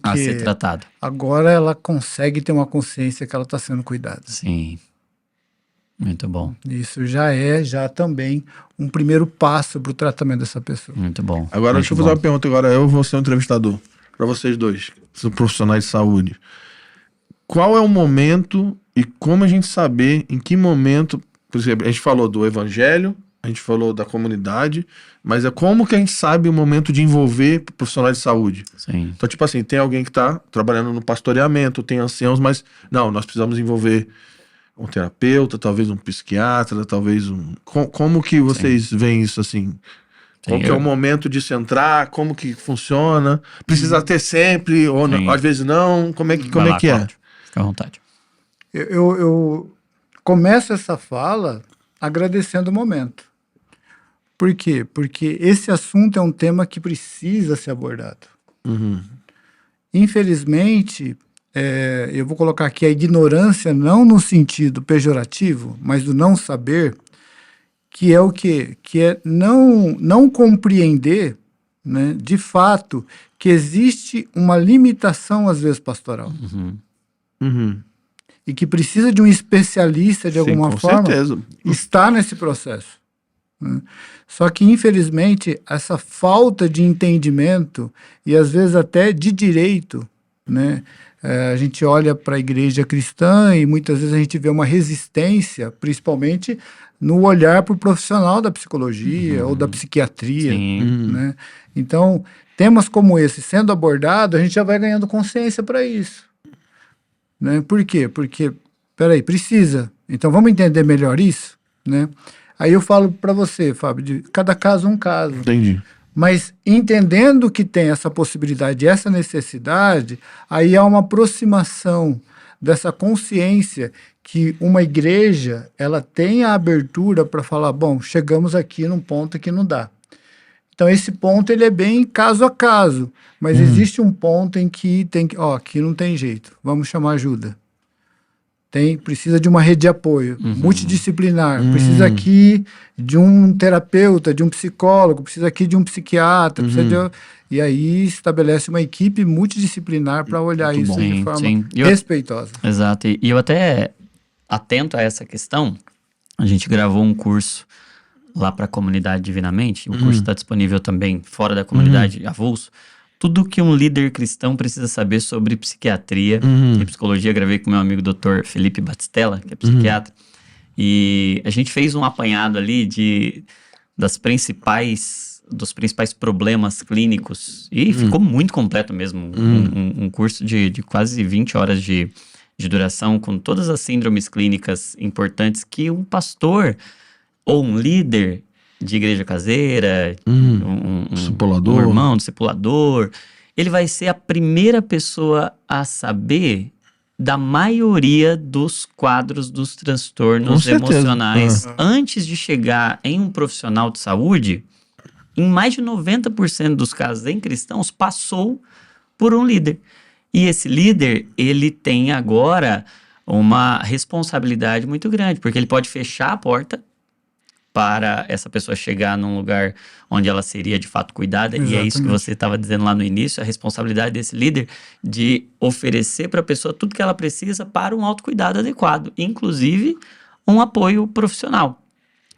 a ser tratado. Agora ela consegue ter uma consciência que ela está sendo cuidada. Sim, muito bom. Isso já também um primeiro passo para o tratamento dessa pessoa. Muito bom. Agora deixa eu fazer uma pergunta, agora eu vou ser um entrevistador, para vocês dois, que são profissionais de saúde. Qual é o momento e como a gente saber em que momento, por exemplo, a gente falou do evangelho, a gente falou da comunidade, mas é como que a gente sabe o momento de envolver profissionais de saúde? Sim. Então, tipo assim, tem alguém que está trabalhando no pastoreamento, tem anciãos, mas não, nós precisamos envolver um terapeuta, talvez um psiquiatra, talvez um... Como que vocês veem isso assim? Qual que é o momento de se entrar? Como que funciona? Precisa ter sempre, ou não, às vezes não? Como é que é? Fica à vontade. Eu começo essa fala agradecendo o momento. Por quê? Porque esse assunto é um tema que precisa ser abordado. Infelizmente, eu vou colocar aqui a ignorância, não no sentido pejorativo, mas do não saber, que é o quê? Que é não compreender, né, de fato, que existe uma limitação, às vezes, pastoral. E que precisa de um especialista, de alguma forma, estar nesse processo. Né? Só que, infelizmente, essa falta de entendimento e, às vezes, até de direito, né? A gente olha para a igreja cristã e muitas vezes a gente vê uma resistência, principalmente no olhar para o profissional da psicologia ou da psiquiatria. Né? Então, temas como esse sendo abordado, a gente já vai ganhando consciência para isso. Né? Por quê? Porque, peraí, precisa. Então, vamos entender melhor isso? Né? Aí eu falo para você, Fábio, de cada caso um caso. Entendi. Mas entendendo que tem essa possibilidade, essa necessidade, aí há uma aproximação dessa consciência que uma igreja ela tem a abertura para falar, bom, chegamos aqui num ponto que não dá. Então esse ponto ele é bem caso a caso, mas existe um ponto em que tem que, aqui não tem jeito, vamos chamar ajuda. Precisa de uma rede de apoio multidisciplinar, precisa aqui de um terapeuta, de um psicólogo, precisa aqui de um psiquiatra, e aí estabelece uma equipe multidisciplinar para olhar Muito isso bom. de forma sim. respeitosa. Exato. E eu até, atento a essa questão, a gente gravou um curso lá para a comunidade Divinamente. O curso está disponível também fora da comunidade avulso. Tudo que um líder cristão precisa saber sobre psiquiatria e psicologia. Gravei com meu amigo Dr. Felipe Batistella, que é psiquiatra. E a gente fez um apanhado ali dos principais problemas clínicos. E ficou muito completo mesmo. Um curso de quase 20 horas de duração, com todas as síndromes clínicas importantes que um pastor ou um líder de igreja caseira, um discipulador, irmão, discipulador, ele vai ser a primeira pessoa a saber da maioria dos quadros dos transtornos emocionais. Antes de chegar em um profissional de saúde, em mais de 90% dos casos em cristãos, passou por um líder. E esse líder, ele tem agora uma responsabilidade muito grande, porque ele pode fechar a porta para essa pessoa chegar num lugar onde ela seria de fato cuidada. Exatamente. E é isso que você estava dizendo lá no início, a responsabilidade desse líder de oferecer para a pessoa tudo que ela precisa para um autocuidado adequado, inclusive um apoio profissional.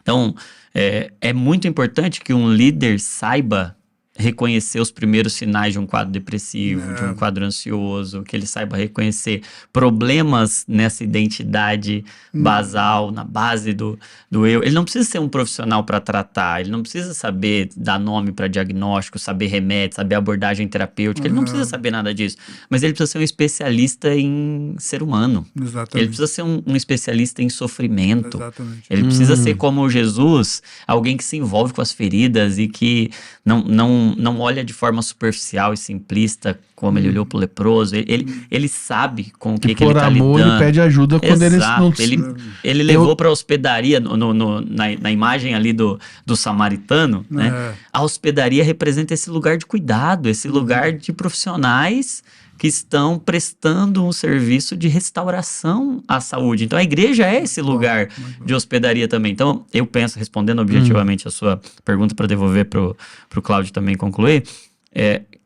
Então, é muito importante que um líder saiba reconhecer os primeiros sinais de um quadro depressivo, de um quadro ansioso, que ele saiba reconhecer problemas nessa identidade basal, na base do eu. Ele não precisa ser um profissional para tratar, ele não precisa saber dar nome para diagnóstico, saber remédio, saber abordagem terapêutica, ele não precisa saber nada disso, mas ele precisa ser um especialista em ser humano. Exatamente. Ele precisa ser um especialista em sofrimento. Exatamente. Ele precisa ser como Jesus, alguém que se envolve com as feridas e que não olha de forma superficial e simplista como ele olhou pro leproso. Ele sabe com o que ele tá lidando. Por amor, ele pede ajuda quando Exato. Ele levou para a hospedaria, na imagem ali do samaritano, né? A hospedaria representa esse lugar de cuidado, esse lugar de profissionais que estão prestando um serviço de restauração à saúde. Então, a igreja é esse lugar de hospedaria também. Então, eu penso, respondendo objetivamente a sua pergunta para devolver para o Cláudio também concluir,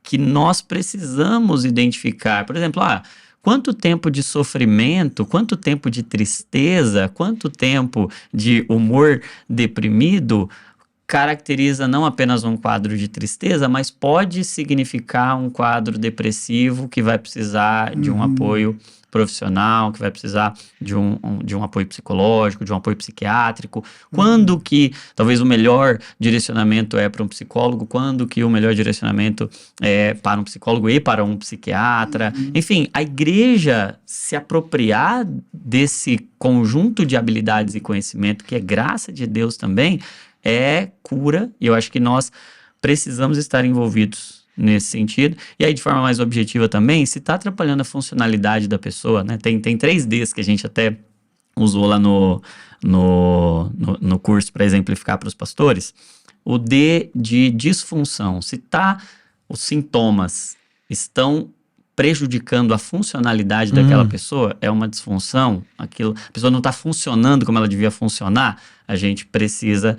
que nós precisamos identificar, por exemplo, quanto tempo de sofrimento, quanto tempo de tristeza, quanto tempo de humor deprimido caracteriza não apenas um quadro de tristeza, mas pode significar um quadro depressivo que vai precisar de um apoio profissional, que vai precisar de um apoio psicológico, de um apoio psiquiátrico. Quando que talvez o melhor direcionamento é para um psicólogo, quando que o melhor direcionamento é para um psicólogo e para um psiquiatra. Enfim, a igreja se apropriar desse conjunto de habilidades e conhecimento, que é graça de Deus também, é cura, e eu acho que nós precisamos estar envolvidos nesse sentido. E aí, de forma mais objetiva também, se está atrapalhando a funcionalidade da pessoa, né? Tem 3 Ds que a gente até usou lá no curso para exemplificar para os pastores. O D de disfunção. Se os sintomas estão prejudicando a funcionalidade daquela pessoa, é uma disfunção, a pessoa não está funcionando como ela devia funcionar, a gente precisa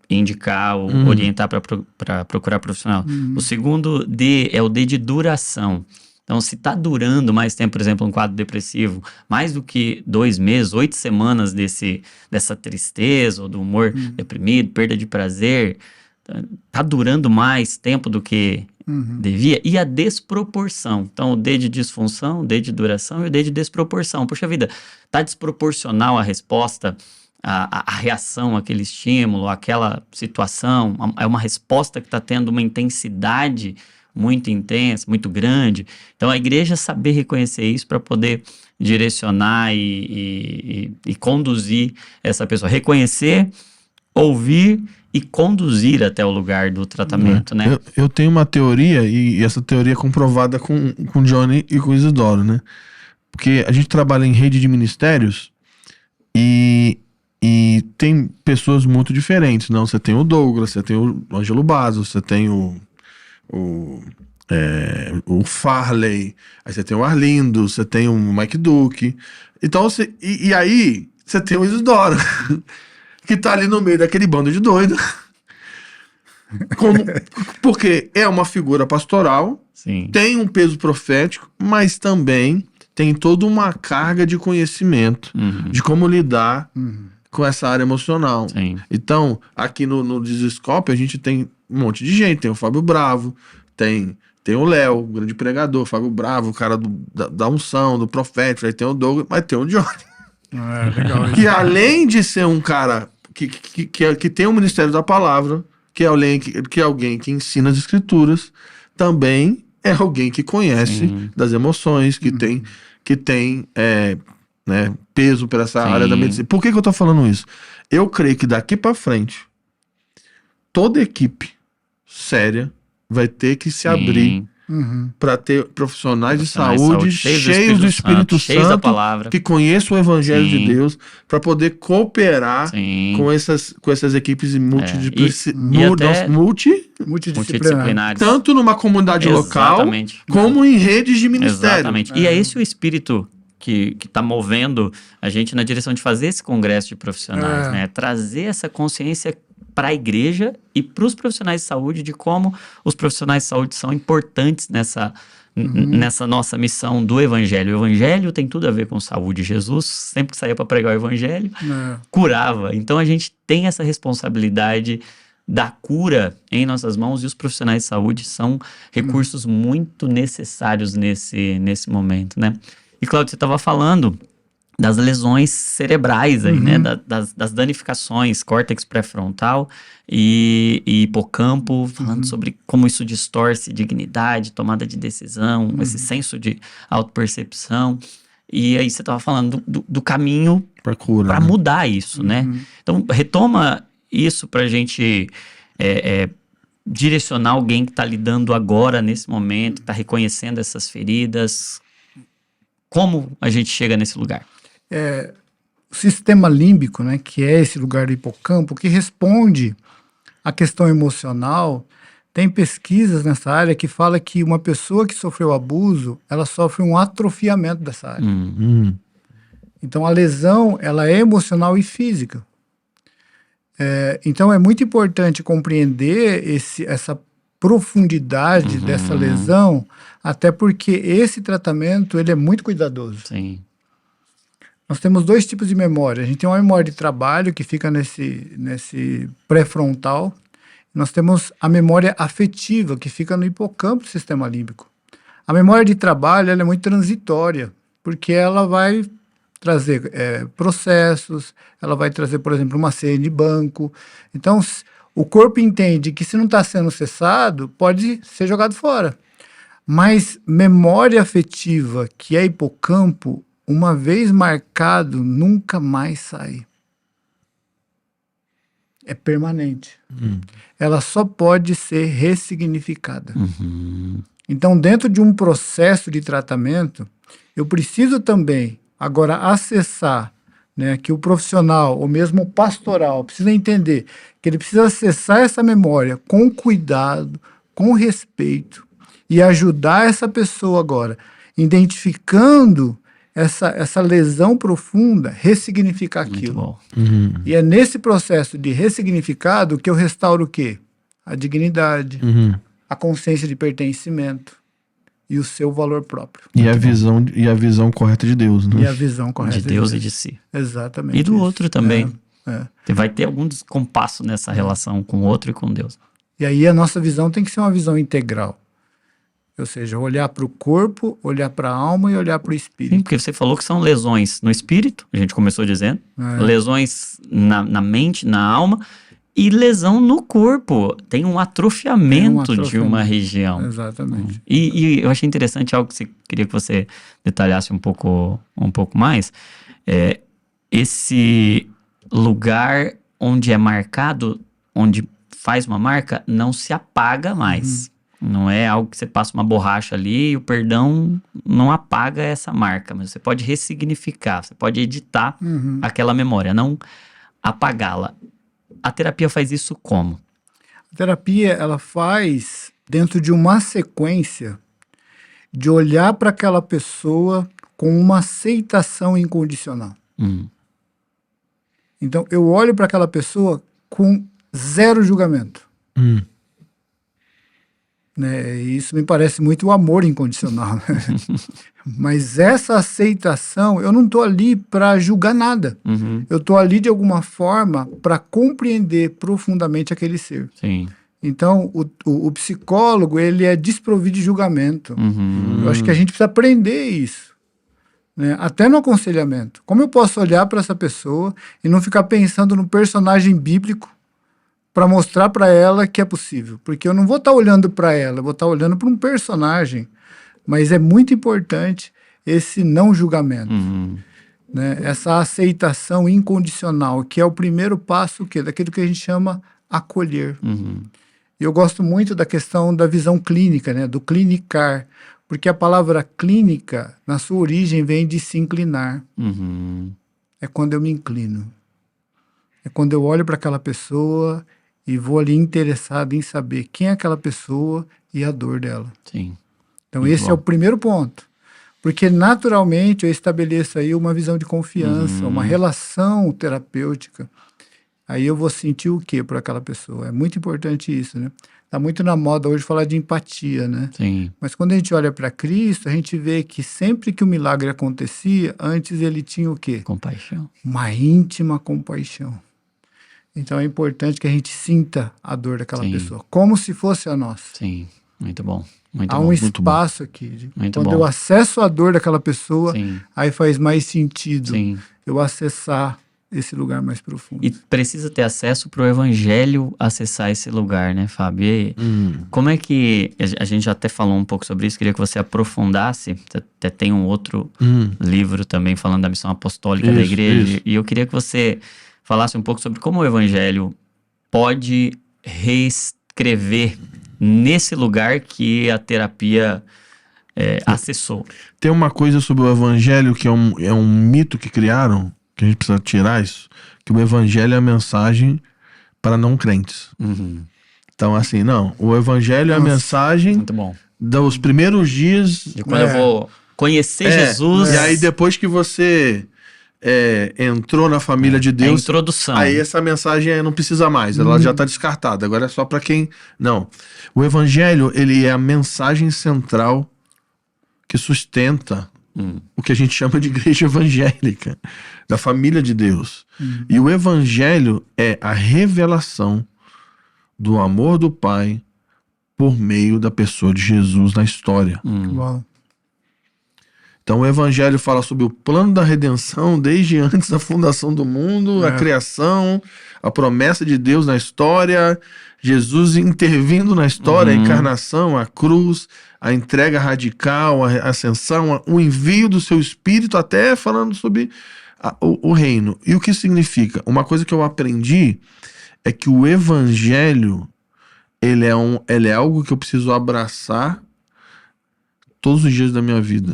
indicar ou orientar para procurar profissional. O segundo D é o D de duração. Então, se está durando mais tempo, por exemplo, um quadro depressivo, mais do que 2 meses, 8 semanas dessa tristeza ou do humor deprimido, perda de prazer, está durando mais tempo do que devia. E a desproporção. Então, o D de disfunção, o D de duração e o D de desproporção. Poxa vida, está desproporcional a resposta, a reação àquele estímulo, àquela situação, é uma resposta que está tendo uma intensidade muito intensa, muito grande. Então a igreja saber reconhecer isso para poder direcionar e conduzir essa pessoa. Reconhecer, ouvir e conduzir até o lugar do tratamento, né? Eu tenho uma teoria, e essa teoria é comprovada com o Johnny e com o Isidoro, né? Porque a gente trabalha em rede de ministérios e tem pessoas muito diferentes, não? Você tem o Douglas, você tem o Ângelo Basso, você tem o Farley, aí você tem o Arlindo, você tem o Mike Duke. Então, e aí você tem o Isidoro, que tá ali no meio daquele bando de doido. Porque é uma figura pastoral, Sim. tem um peso profético, mas também tem toda uma carga de conhecimento de como lidar com essa área emocional. Sim. Então, aqui no Desescope, a gente tem um monte de gente. Tem o Fábio Bravo, tem o Léo, o grande pregador, Fábio Bravo, o cara da unção, do profético, aí tem o Douglas, mas tem o Johnny. Legal. Que além de ser um cara que tem o Ministério da Palavra, que é alguém que ensina as escrituras, também é alguém que conhece das emoções, que tem né, peso para essa área da medicina. Por que eu tô falando isso? Eu creio que daqui para frente, toda equipe séria vai ter que se abrir para ter profissionais de saúde cheios do Espírito cheios da Santo, palavra, que conheçam o Evangelho de Deus, para poder cooperar com essas equipes multidisciplinares, tanto numa comunidade local, como em redes de ministério. Exatamente. E é esse o espírito que está movendo a gente na direção de fazer esse congresso de profissionais, né? Trazer essa consciência para a igreja e para os profissionais de saúde de como os profissionais de saúde são importantes nessa nossa missão do evangelho. O evangelho tem tudo a ver com saúde. Jesus, sempre que saía para pregar o evangelho, curava. Então a gente tem essa responsabilidade da cura em nossas mãos, e os profissionais de saúde são recursos muito necessários nesse momento, né? E, Cláudio, você estava falando das lesões cerebrais aí, né? Das danificações, córtex pré-frontal e hipocampo, falando sobre como isso distorce dignidade, tomada de decisão, esse senso de autopercepção. E aí você estava falando do caminho para mudar isso, né? Então, retoma isso para a gente direcionar alguém que está lidando agora, nesse momento, está reconhecendo essas feridas. Como a gente chega nesse lugar? O sistema límbico, né, que é esse lugar do hipocampo, que responde à questão emocional. Tem pesquisas nessa área que fala que uma pessoa que sofreu abuso, ela sofre um atrofiamento dessa área. Então, a lesão, ela é emocional e física. Então, é muito importante compreender essa profundidade dessa lesão, até porque esse tratamento, ele é muito cuidadoso. Sim. Nós temos dois tipos de memória. A gente tem uma memória de trabalho que fica nesse pré-frontal. Nós temos a memória afetiva, que fica no hipocampo do sistema límbico. A memória de trabalho, ela é muito transitória, porque ela vai trazer processos, ela vai trazer, por exemplo, uma senha de banco. Então, o corpo entende que se não está sendo cessado, pode ser jogado fora. Mas memória afetiva, que é hipocampo, uma vez marcado, nunca mais sai. É permanente. Ela só pode ser ressignificada. Então, dentro de um processo de tratamento, eu preciso também, agora, acessar, né, que o profissional, ou mesmo o pastoral, precisa entender que ele precisa acessar essa memória com cuidado, com respeito, e ajudar essa pessoa agora, identificando essa lesão profunda, ressignificar aquilo. E é nesse processo de ressignificado que eu restauro o quê? A dignidade, a consciência de pertencimento e o seu valor próprio. E a visão correta de Deus, né? E a visão correta de Deus e de si. Exatamente. E do outro também. Vai ter algum descompasso nessa relação com o outro e com Deus. E aí a nossa visão tem que ser uma visão integral. Ou seja, olhar para o corpo, olhar para a alma e olhar para o espírito. Sim, porque você falou que são lesões no espírito, a gente começou dizendo, lesões na mente, na alma, E lesão no corpo. Tem um atrofiamento de uma região. Exatamente. E eu achei interessante algo que queria que você detalhasse um pouco mais. Esse lugar onde é marcado, onde faz uma marca, não se apaga mais. Não é algo que você passa uma borracha ali e o perdão não apaga essa marca. Mas você pode ressignificar, você pode editar aquela memória, não apagá-la. A terapia faz isso como? A terapia, ela faz dentro de uma sequência de olhar para aquela pessoa com uma aceitação incondicional. Então, eu olho para aquela pessoa com zero julgamento. Né? E isso me parece muito o amor incondicional. Né? Mas essa aceitação, eu não estou ali para julgar nada. Eu estou ali, de alguma forma, para compreender profundamente aquele ser. Sim. Então, o psicólogo, ele é desprovido de julgamento. Eu acho que a gente precisa aprender isso. Né? Até no aconselhamento. Como eu posso olhar para essa pessoa e não ficar pensando no personagem bíblico para mostrar para ela que é possível? Porque eu não vou estar olhando para ela, eu vou estar olhando para um personagem. Mas é muito importante esse não julgamento. Né? Essa aceitação incondicional, que é o primeiro passo daquilo que a gente chama acolher. E eu gosto muito da questão da visão clínica, né? Do clinicar. Porque a palavra clínica, na sua origem, vem de se inclinar. É quando eu me inclino. É quando eu olho para aquela pessoa e vou ali interessado em saber quem é aquela pessoa e a dor dela. Sim. Então esse é o primeiro ponto. Porque naturalmente eu estabeleço aí uma visão de confiança, uma relação terapêutica. Aí eu vou sentir o quê por aquela pessoa? É muito importante isso, né? Tá muito na moda hoje falar de empatia, né? Sim. Mas quando a gente olha para Cristo, a gente vê que sempre que o milagre acontecia, antes ele tinha o quê? Compaixão. Uma íntima compaixão. Então é importante que a gente sinta a dor daquela pessoa, como se fosse a nossa. Sim, muito bom. Muito Há bom. um espaço aqui. Muito Quando bom. eu acesso a dor daquela pessoa, Sim. aí faz mais sentido Sim. eu acessar esse lugar mais profundo. E precisa ter acesso para o evangelho acessar esse lugar, né, Fábio? E como é que... A gente já até falou um pouco sobre isso, queria que você aprofundasse. Você até tem um outro livro também falando da missão apostólica da igreja. Isso. E eu queria que você falasse um pouco sobre como o evangelho pode reescrever nesse lugar que a terapia acessou. Tem uma coisa sobre o evangelho que é um mito que criaram, que a gente precisa tirar isso, que o evangelho é a mensagem para não crentes. Então, assim, não, o evangelho é a mensagem Muito bom. dos primeiros dias. De quando eu vou conhecer Jesus. E aí, depois que você entrou na família de É a Deus, introdução. aí essa mensagem não precisa mais, ela já está descartada, agora é só para quem... Não, o evangelho, ele é a mensagem central que sustenta o que a gente chama de igreja evangélica, da família de Deus. E o evangelho é a revelação do amor do Pai por meio da pessoa de Jesus na história. Uau. Então o evangelho fala sobre o plano da redenção desde antes da fundação do mundo, a criação, a promessa de Deus na história, Jesus intervindo na história, a encarnação, a cruz, a entrega radical, a ascensão, o envio do seu Espírito, até falando sobre o reino. E o que significa? Uma coisa que eu aprendi é que o evangelho, ele é algo que eu preciso abraçar todos os dias da minha vida.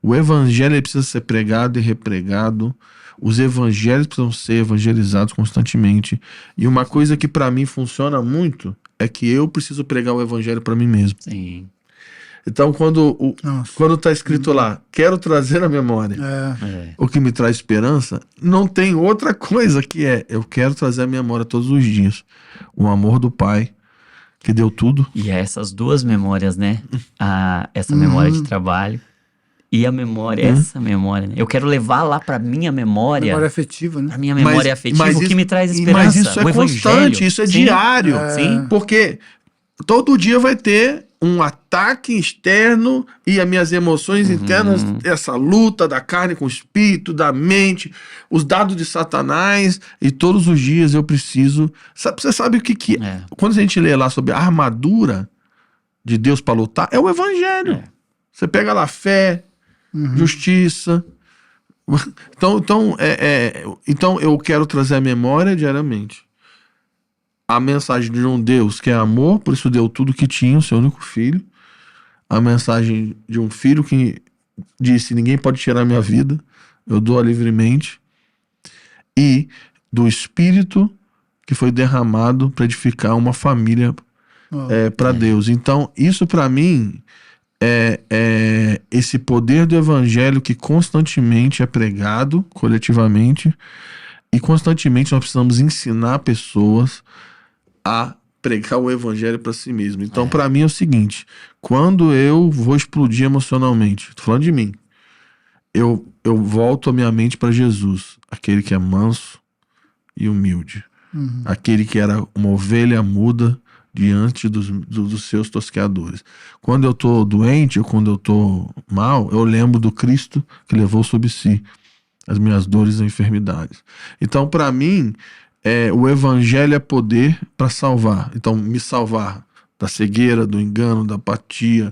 O evangelho ele precisa ser pregado e repregado. Os evangelhos precisam ser evangelizados constantemente. E uma coisa que para mim funciona muito é que eu preciso pregar o evangelho para mim mesmo. Sim. Então, quando tá escrito lá, quero trazer à memória o que me traz esperança, não tem outra coisa que eu quero trazer à memória todos os dias. O amor do Pai, que deu tudo. E essas duas memórias, né? Essa memória de trabalho e a memória, essa memória, né? Eu quero levar lá pra minha memória. Memória afetiva, né? Pra minha memória afetiva, o que isso, me traz esperança. Mas isso é o constante, evangelho. isso é Sim. diário. Sim. Porque todo dia vai ter um ataque externo e as minhas emoções internas, essa luta da carne com o espírito, da mente, os dados de Satanás, e todos os dias eu preciso... Você sabe o que é? Quando a gente lê lá sobre a armadura de Deus para lutar, é o evangelho. Você pega lá fé, justiça... Então eu quero trazer à memória diariamente a mensagem de um Deus que é amor, por isso deu tudo que tinha, o seu único filho. A mensagem de um filho que disse: ninguém pode tirar minha vida, eu dou livremente. E do Espírito que foi derramado para edificar uma família para Deus. Então, isso para mim é esse poder do evangelho que constantemente é pregado coletivamente, e constantemente nós precisamos ensinar pessoas a pregar o evangelho para si mesmo. Então, para mim é o seguinte: quando eu vou explodir emocionalmente, tô falando de mim, eu volto a minha mente para Jesus, aquele que é manso e humilde, aquele que era uma ovelha muda diante dos seus tosqueadores. Quando eu tô doente ou quando eu tô mal, eu lembro do Cristo que levou sobre si as minhas dores e enfermidades. Então, para mim, o evangelho é poder para salvar. Então, me salvar da cegueira, do engano, da apatia,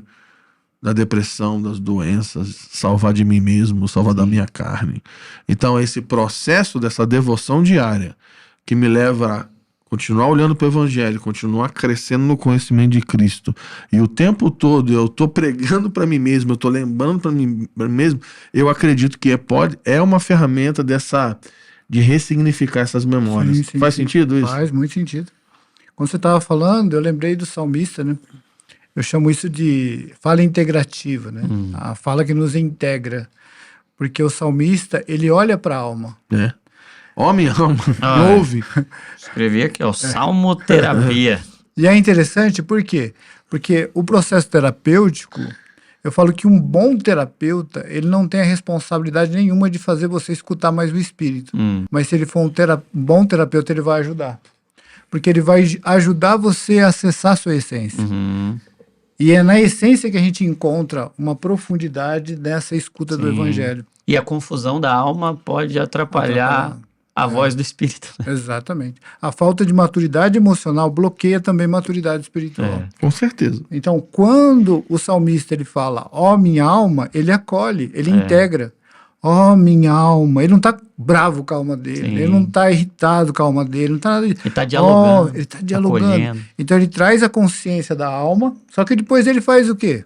da depressão, das doenças, salvar de mim mesmo, salvar da minha carne. Então, esse processo dessa devoção diária que me leva a continuar olhando para o evangelho, continuar crescendo no conhecimento de Cristo, e o tempo todo eu estou pregando para mim mesmo, eu estou lembrando para mim mesmo, eu acredito que é uma ferramenta de ressignificar essas memórias. Sim, Faz sentido isso? Faz muito sentido. Quando você estava falando, eu lembrei do salmista, né? Eu chamo isso de fala integrativa, né? A fala que nos integra. Porque o salmista, ele olha para a alma. Homem, alma, ouve. Escrevi aqui, salmoterapia. E é interessante, por quê? Porque o processo terapêutico, eu falo que um bom terapeuta, ele não tem a responsabilidade nenhuma de fazer você escutar mais o espírito. Mas se ele for um bom terapeuta, ele vai ajudar. Porque ele vai ajudar você a acessar a sua essência. E é na essência que a gente encontra uma profundidade nessa escuta do evangelho. E a confusão da alma pode atrapalhar a voz do espírito. Exatamente. A falta de maturidade emocional bloqueia também maturidade espiritual. Com certeza. Então, quando o salmista ele fala, ó minha alma, ele acolhe, ele integra. Ó minha alma. Ele não está bravo com a alma dele, ele não está irritado com a alma dele, não tá nada disso. Ele está dialogando. Ele está dialogando. Então, ele traz a consciência da alma, só que depois ele faz o quê?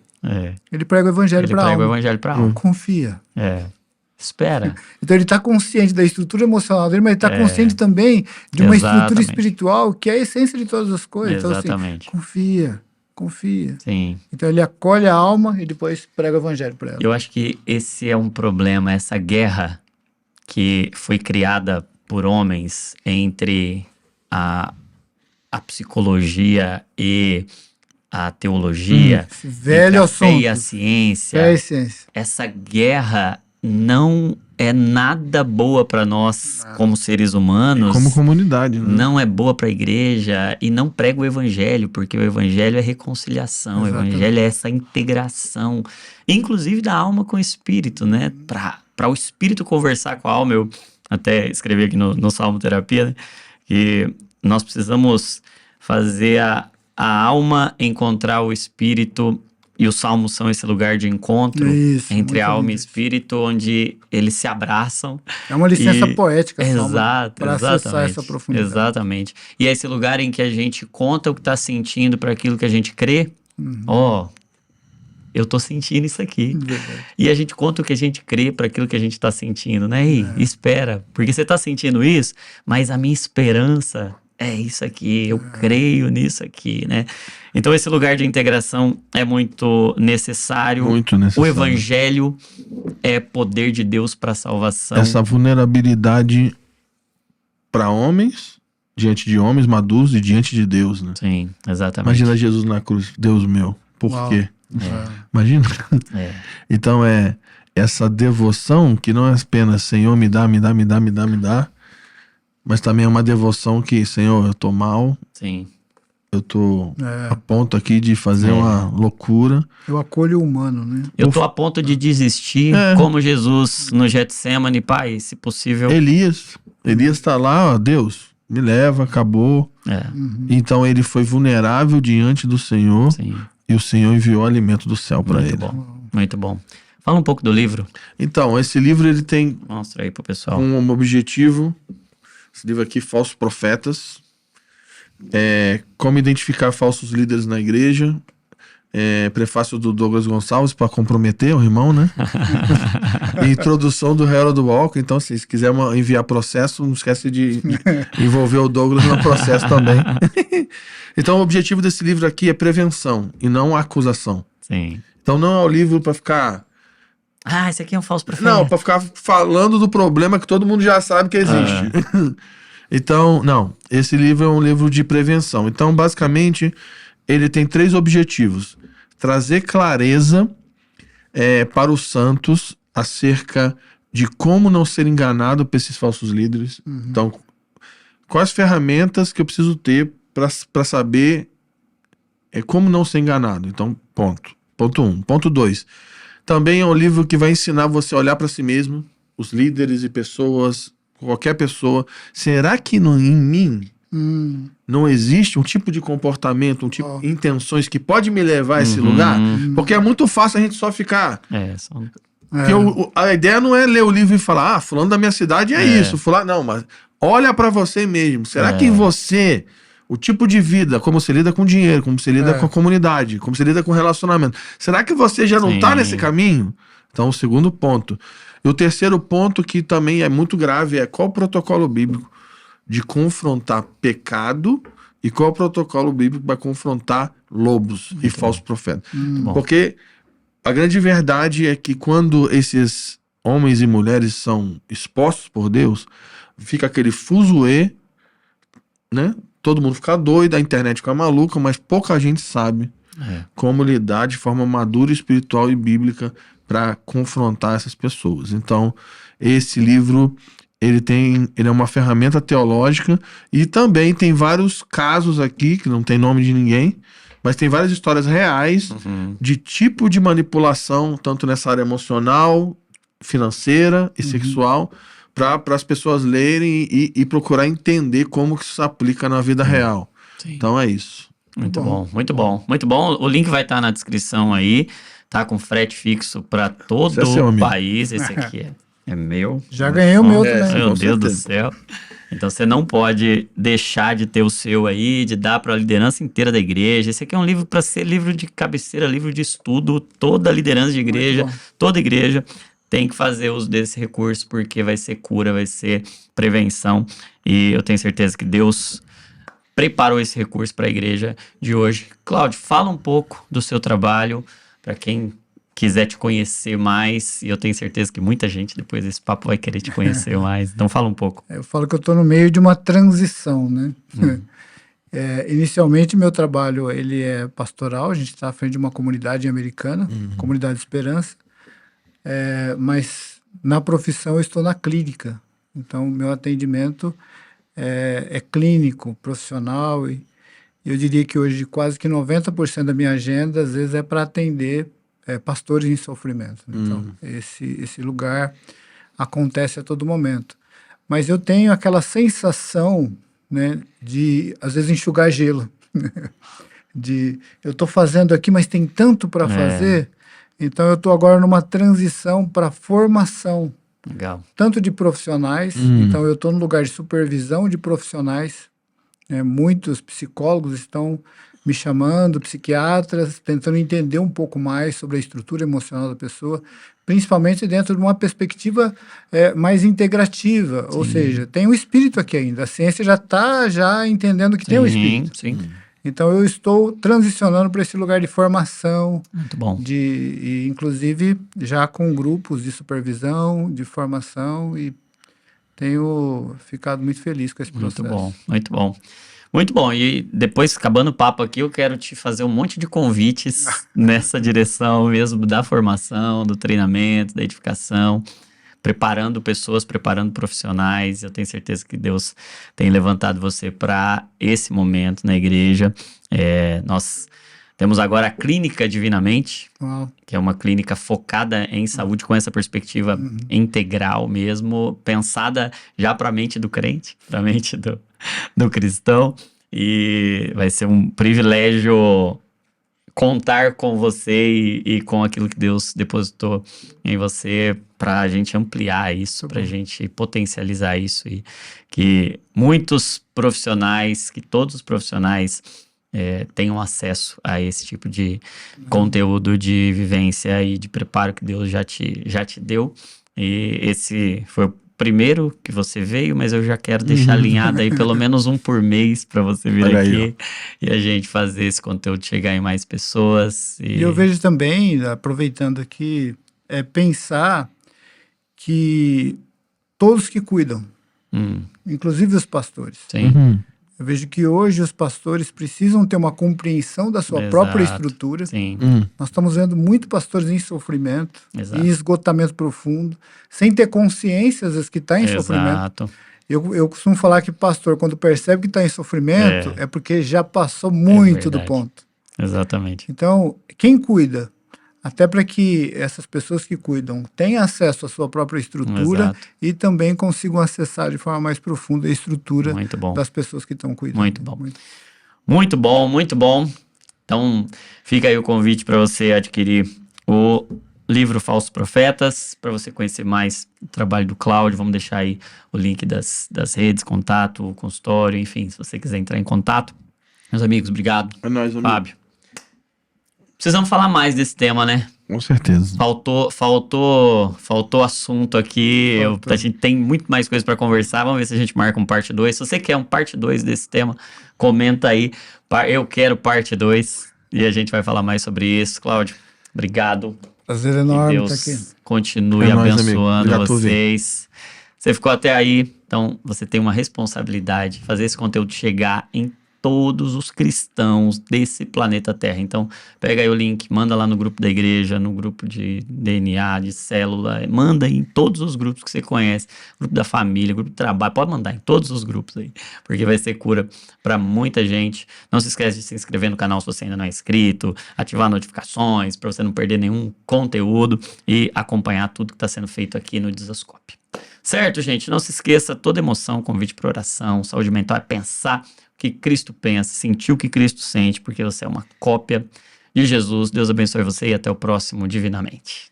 Ele prega o evangelho para a alma. Ele prega o evangelho para a alma. Confia. Espera. Então ele está consciente da estrutura emocional dele, mas ele está consciente também de uma estrutura espiritual que é a essência de todas as coisas. Exatamente. Então, assim, confia. Sim. Então ele acolhe a alma e depois prega o evangelho para ela. Eu acho que esse é um problema, essa guerra que foi criada por homens entre a psicologia e a teologia, velho a fé assunto. e a ciência. É a essência. Essa guerra não é nada boa para nós como seres humanos. Como comunidade, né? Não é boa para a igreja e não prega o evangelho, porque o evangelho é reconciliação, Exatamente. o evangelho é essa integração, inclusive da alma com o espírito, né? Para o espírito conversar com a alma. Eu até escrevi aqui no Salmo Terapia, né? Que nós precisamos fazer a alma encontrar o espírito. E os salmos são esse lugar de encontro entre alma e espírito, onde eles se abraçam. É uma licença poética, para acessar essa profundidade. Exatamente. E é esse lugar em que a gente conta o que está sentindo para aquilo que a gente crê. Eu tô sentindo isso aqui. E a gente conta o que a gente crê para aquilo que a gente está sentindo, né? E espera, porque você está sentindo isso, mas a minha esperança é isso aqui, eu creio nisso aqui, né? Então esse lugar de integração é muito necessário. Muito necessário. O evangelho é poder de Deus para salvação. Essa vulnerabilidade para homens, diante de homens maduros e diante de Deus, né? Sim, exatamente. Imagina Jesus na cruz, Deus meu, por quê? Imagina? Então essa devoção que não é apenas Senhor, me dá, mas também é uma devoção que, Senhor, eu tô mal. Sim. eu tô a ponto aqui de fazer uma loucura. Eu acolho o humano, né? Eu tô a ponto de desistir, como Jesus no Getsemane, pai, se possível. Elias tá lá, ó, Deus, me leva, acabou. Então ele foi vulnerável diante do Senhor. Sim. E o Senhor enviou alimento do céu para ele. Muito bom, muito bom. Fala um pouco do livro. Então, esse livro ele tem Mostra aí pro pessoal. um objetivo. Esse livro aqui, Falsos Profetas. Como identificar falsos líderes na igreja. Prefácio do Douglas Gonçalves para comprometer o irmão, né? Introdução do Harold Walker. Então, se quiser enviar processo, não esquece de envolver o Douglas no processo também. Então, o objetivo desse livro aqui é prevenção e não acusação. Sim. Então, não é o livro para ficar... esse aqui é um falso profeta. Não, para ficar falando do problema que todo mundo já sabe que existe. Então, não. Esse livro é um livro de prevenção. Então, basicamente, ele tem 3 objetivos. Trazer clareza para os santos acerca de como não ser enganado por esses falsos líderes. Então, quais ferramentas que eu preciso ter para saber como não ser enganado. Então, ponto 1. Ponto 2. Também é um livro que vai ensinar você a olhar para si mesmo, os líderes e pessoas, qualquer pessoa. Será que em mim não existe um tipo de comportamento, um tipo de intenções que pode me levar a esse lugar? Porque é muito fácil a gente só ficar... Porque a ideia não é ler o livro e falar, fulano da minha cidade é isso, fulano... Não, mas olha para você mesmo. Será que em você... O tipo de vida, como você lida com dinheiro, como você lida com a comunidade, como você lida com relacionamento. Será que você já não está nesse caminho? Então, o segundo ponto. E o terceiro ponto, que também é muito grave, é qual o protocolo bíblico de confrontar pecado e qual o protocolo bíblico para confrontar lobos e falsos profetas. Porque a grande verdade é que quando esses homens e mulheres são expostos por Deus, fica aquele fuzuê, né? Todo mundo fica doido, a internet fica maluca, mas pouca gente sabe como lidar de forma madura, espiritual e bíblica para confrontar essas pessoas. Então, esse livro, ele é uma ferramenta teológica e também tem vários casos aqui, que não tem nome de ninguém, mas tem várias histórias reais de tipo de manipulação, tanto nessa área emocional, financeira e sexual, para as pessoas lerem e procurar entender como que isso se aplica na vida real. Sim. Então é isso. Muito bom, muito bom. Muito bom. O link vai estar na descrição aí. Tá com frete fixo para todo o país. Esse aqui é meu. Já ganhei o meu também. Meu Deus do céu. Então você não pode deixar de ter o seu aí, de dar para a liderança inteira da igreja. Esse aqui é um livro para ser livro de cabeceira, livro de estudo. Toda a liderança de igreja, toda igreja tem que fazer uso desse recurso, porque vai ser cura, vai ser prevenção. E eu tenho certeza que Deus preparou esse recurso para a igreja de hoje. Cláudio, fala um pouco do seu trabalho, para quem quiser te conhecer mais. E eu tenho certeza que muita gente, depois desse papo, vai querer te conhecer mais. Então fala um pouco. Eu falo que eu estou no meio de uma transição, né? Inicialmente, meu trabalho ele é pastoral. A gente está à frente de uma comunidade americana, Comunidade Esperança. Mas na profissão eu estou na clínica, então meu atendimento é clínico, profissional, e eu diria que hoje quase que 90% da minha agenda às vezes é para atender pastores em sofrimento. Então esse lugar acontece a todo momento, mas eu tenho aquela sensação, né, de às vezes enxugar gelo, eu estou fazendo aqui, mas tem tanto para fazer. Então, eu estou agora numa transição para formação. Legal. Tanto de profissionais. Então, eu estou no lugar de supervisão de profissionais. Muitos psicólogos estão me chamando, psiquiatras, tentando entender um pouco mais sobre a estrutura emocional da pessoa, principalmente dentro de uma perspectiva mais integrativa. Sim. Ou seja, tem um espírito aqui ainda. A ciência já está entendendo que tem um espírito. Sim. Então, eu estou transicionando para esse lugar de formação. Muito bom. E, inclusive, já com grupos de supervisão, de formação, e tenho ficado muito feliz com esse processo. Muito bom, muito bom. Muito bom. E depois, acabando o papo aqui, eu quero te fazer um monte de convites nessa direção mesmo da formação, do treinamento, da edificação. preparando pessoas, preparando profissionais. Eu tenho certeza que Deus tem levantado você para esse momento na igreja. Nós temos agora a Clínica Divinamente, Uau. que é uma clínica focada em saúde com essa perspectiva integral mesmo, pensada já para a mente do crente, para a mente do cristão. E vai ser um privilégio contar com você e com aquilo que Deus depositou em você para a gente ampliar isso, para a gente potencializar isso e que muitos profissionais, que todos os profissionais tenham acesso a esse tipo de conteúdo de vivência e de preparo que Deus já te deu. E esse foi o primeiro que você veio, mas eu já quero deixar alinhado aí pelo menos um por mês para você vir Olha aqui aí, e a gente fazer esse conteúdo chegar em mais pessoas. E eu vejo também, aproveitando aqui, pensar que todos que cuidam, inclusive os pastores, Sim, eu vejo que hoje os pastores precisam ter uma compreensão da sua própria Exato. estrutura. sim, Nós estamos vendo muito pastores em sofrimento, Exato. em esgotamento profundo, sem ter consciência, às vezes, que está em sofrimento. exato. Eu costumo falar que pastor, quando percebe que está em sofrimento, é porque já passou muito do verdade. ponto. Exatamente. Então, quem cuida, até para que essas pessoas que cuidam tenham acesso à sua própria estrutura Exato. e também consigam acessar de forma mais profunda a estrutura Muito bom. das pessoas que estão cuidando. Muito bom. Muito bom, muito bom. Então, fica aí o convite para você adquirir o livro Falsos Profetas, para você conhecer mais o trabalho do Cláudio. Vamos deixar aí o link das redes, contato, o consultório, enfim, se você quiser entrar em contato. Meus amigos, obrigado. É nóis, amigo. Fábio. Precisamos falar mais desse tema, né? Com certeza. Faltou assunto aqui. Faltou. A gente tem muito mais coisa para conversar. Vamos ver se a gente marca um parte 2. Se você quer um parte 2 desse tema, comenta aí. Eu quero parte 2. E a gente vai falar mais sobre isso. Cláudio, obrigado. Prazer Que enorme Deus estar aqui. continue É nóis, amigo. abençoando Obrigado por vir. vocês. Você ficou até aí, então você tem uma responsabilidade de fazer esse conteúdo chegar em todos os cristãos desse planeta Terra. Então, pega aí o link, manda lá no grupo da igreja, no grupo de DNA, de célula, manda em todos os grupos que você conhece, grupo da família, grupo de trabalho, pode mandar em todos os grupos aí, porque vai ser cura para muita gente. Não se esquece de se inscrever no canal se você ainda não é inscrito, ativar notificações para você não perder nenhum conteúdo e acompanhar tudo que está sendo feito aqui no Dizascope. Certo, gente? Não se esqueça, toda emoção, convite para oração, saúde mental é pensar o que Cristo pensa, sentir o que Cristo sente, porque você é uma cópia de Jesus. Deus abençoe você e até o próximo Divinamente.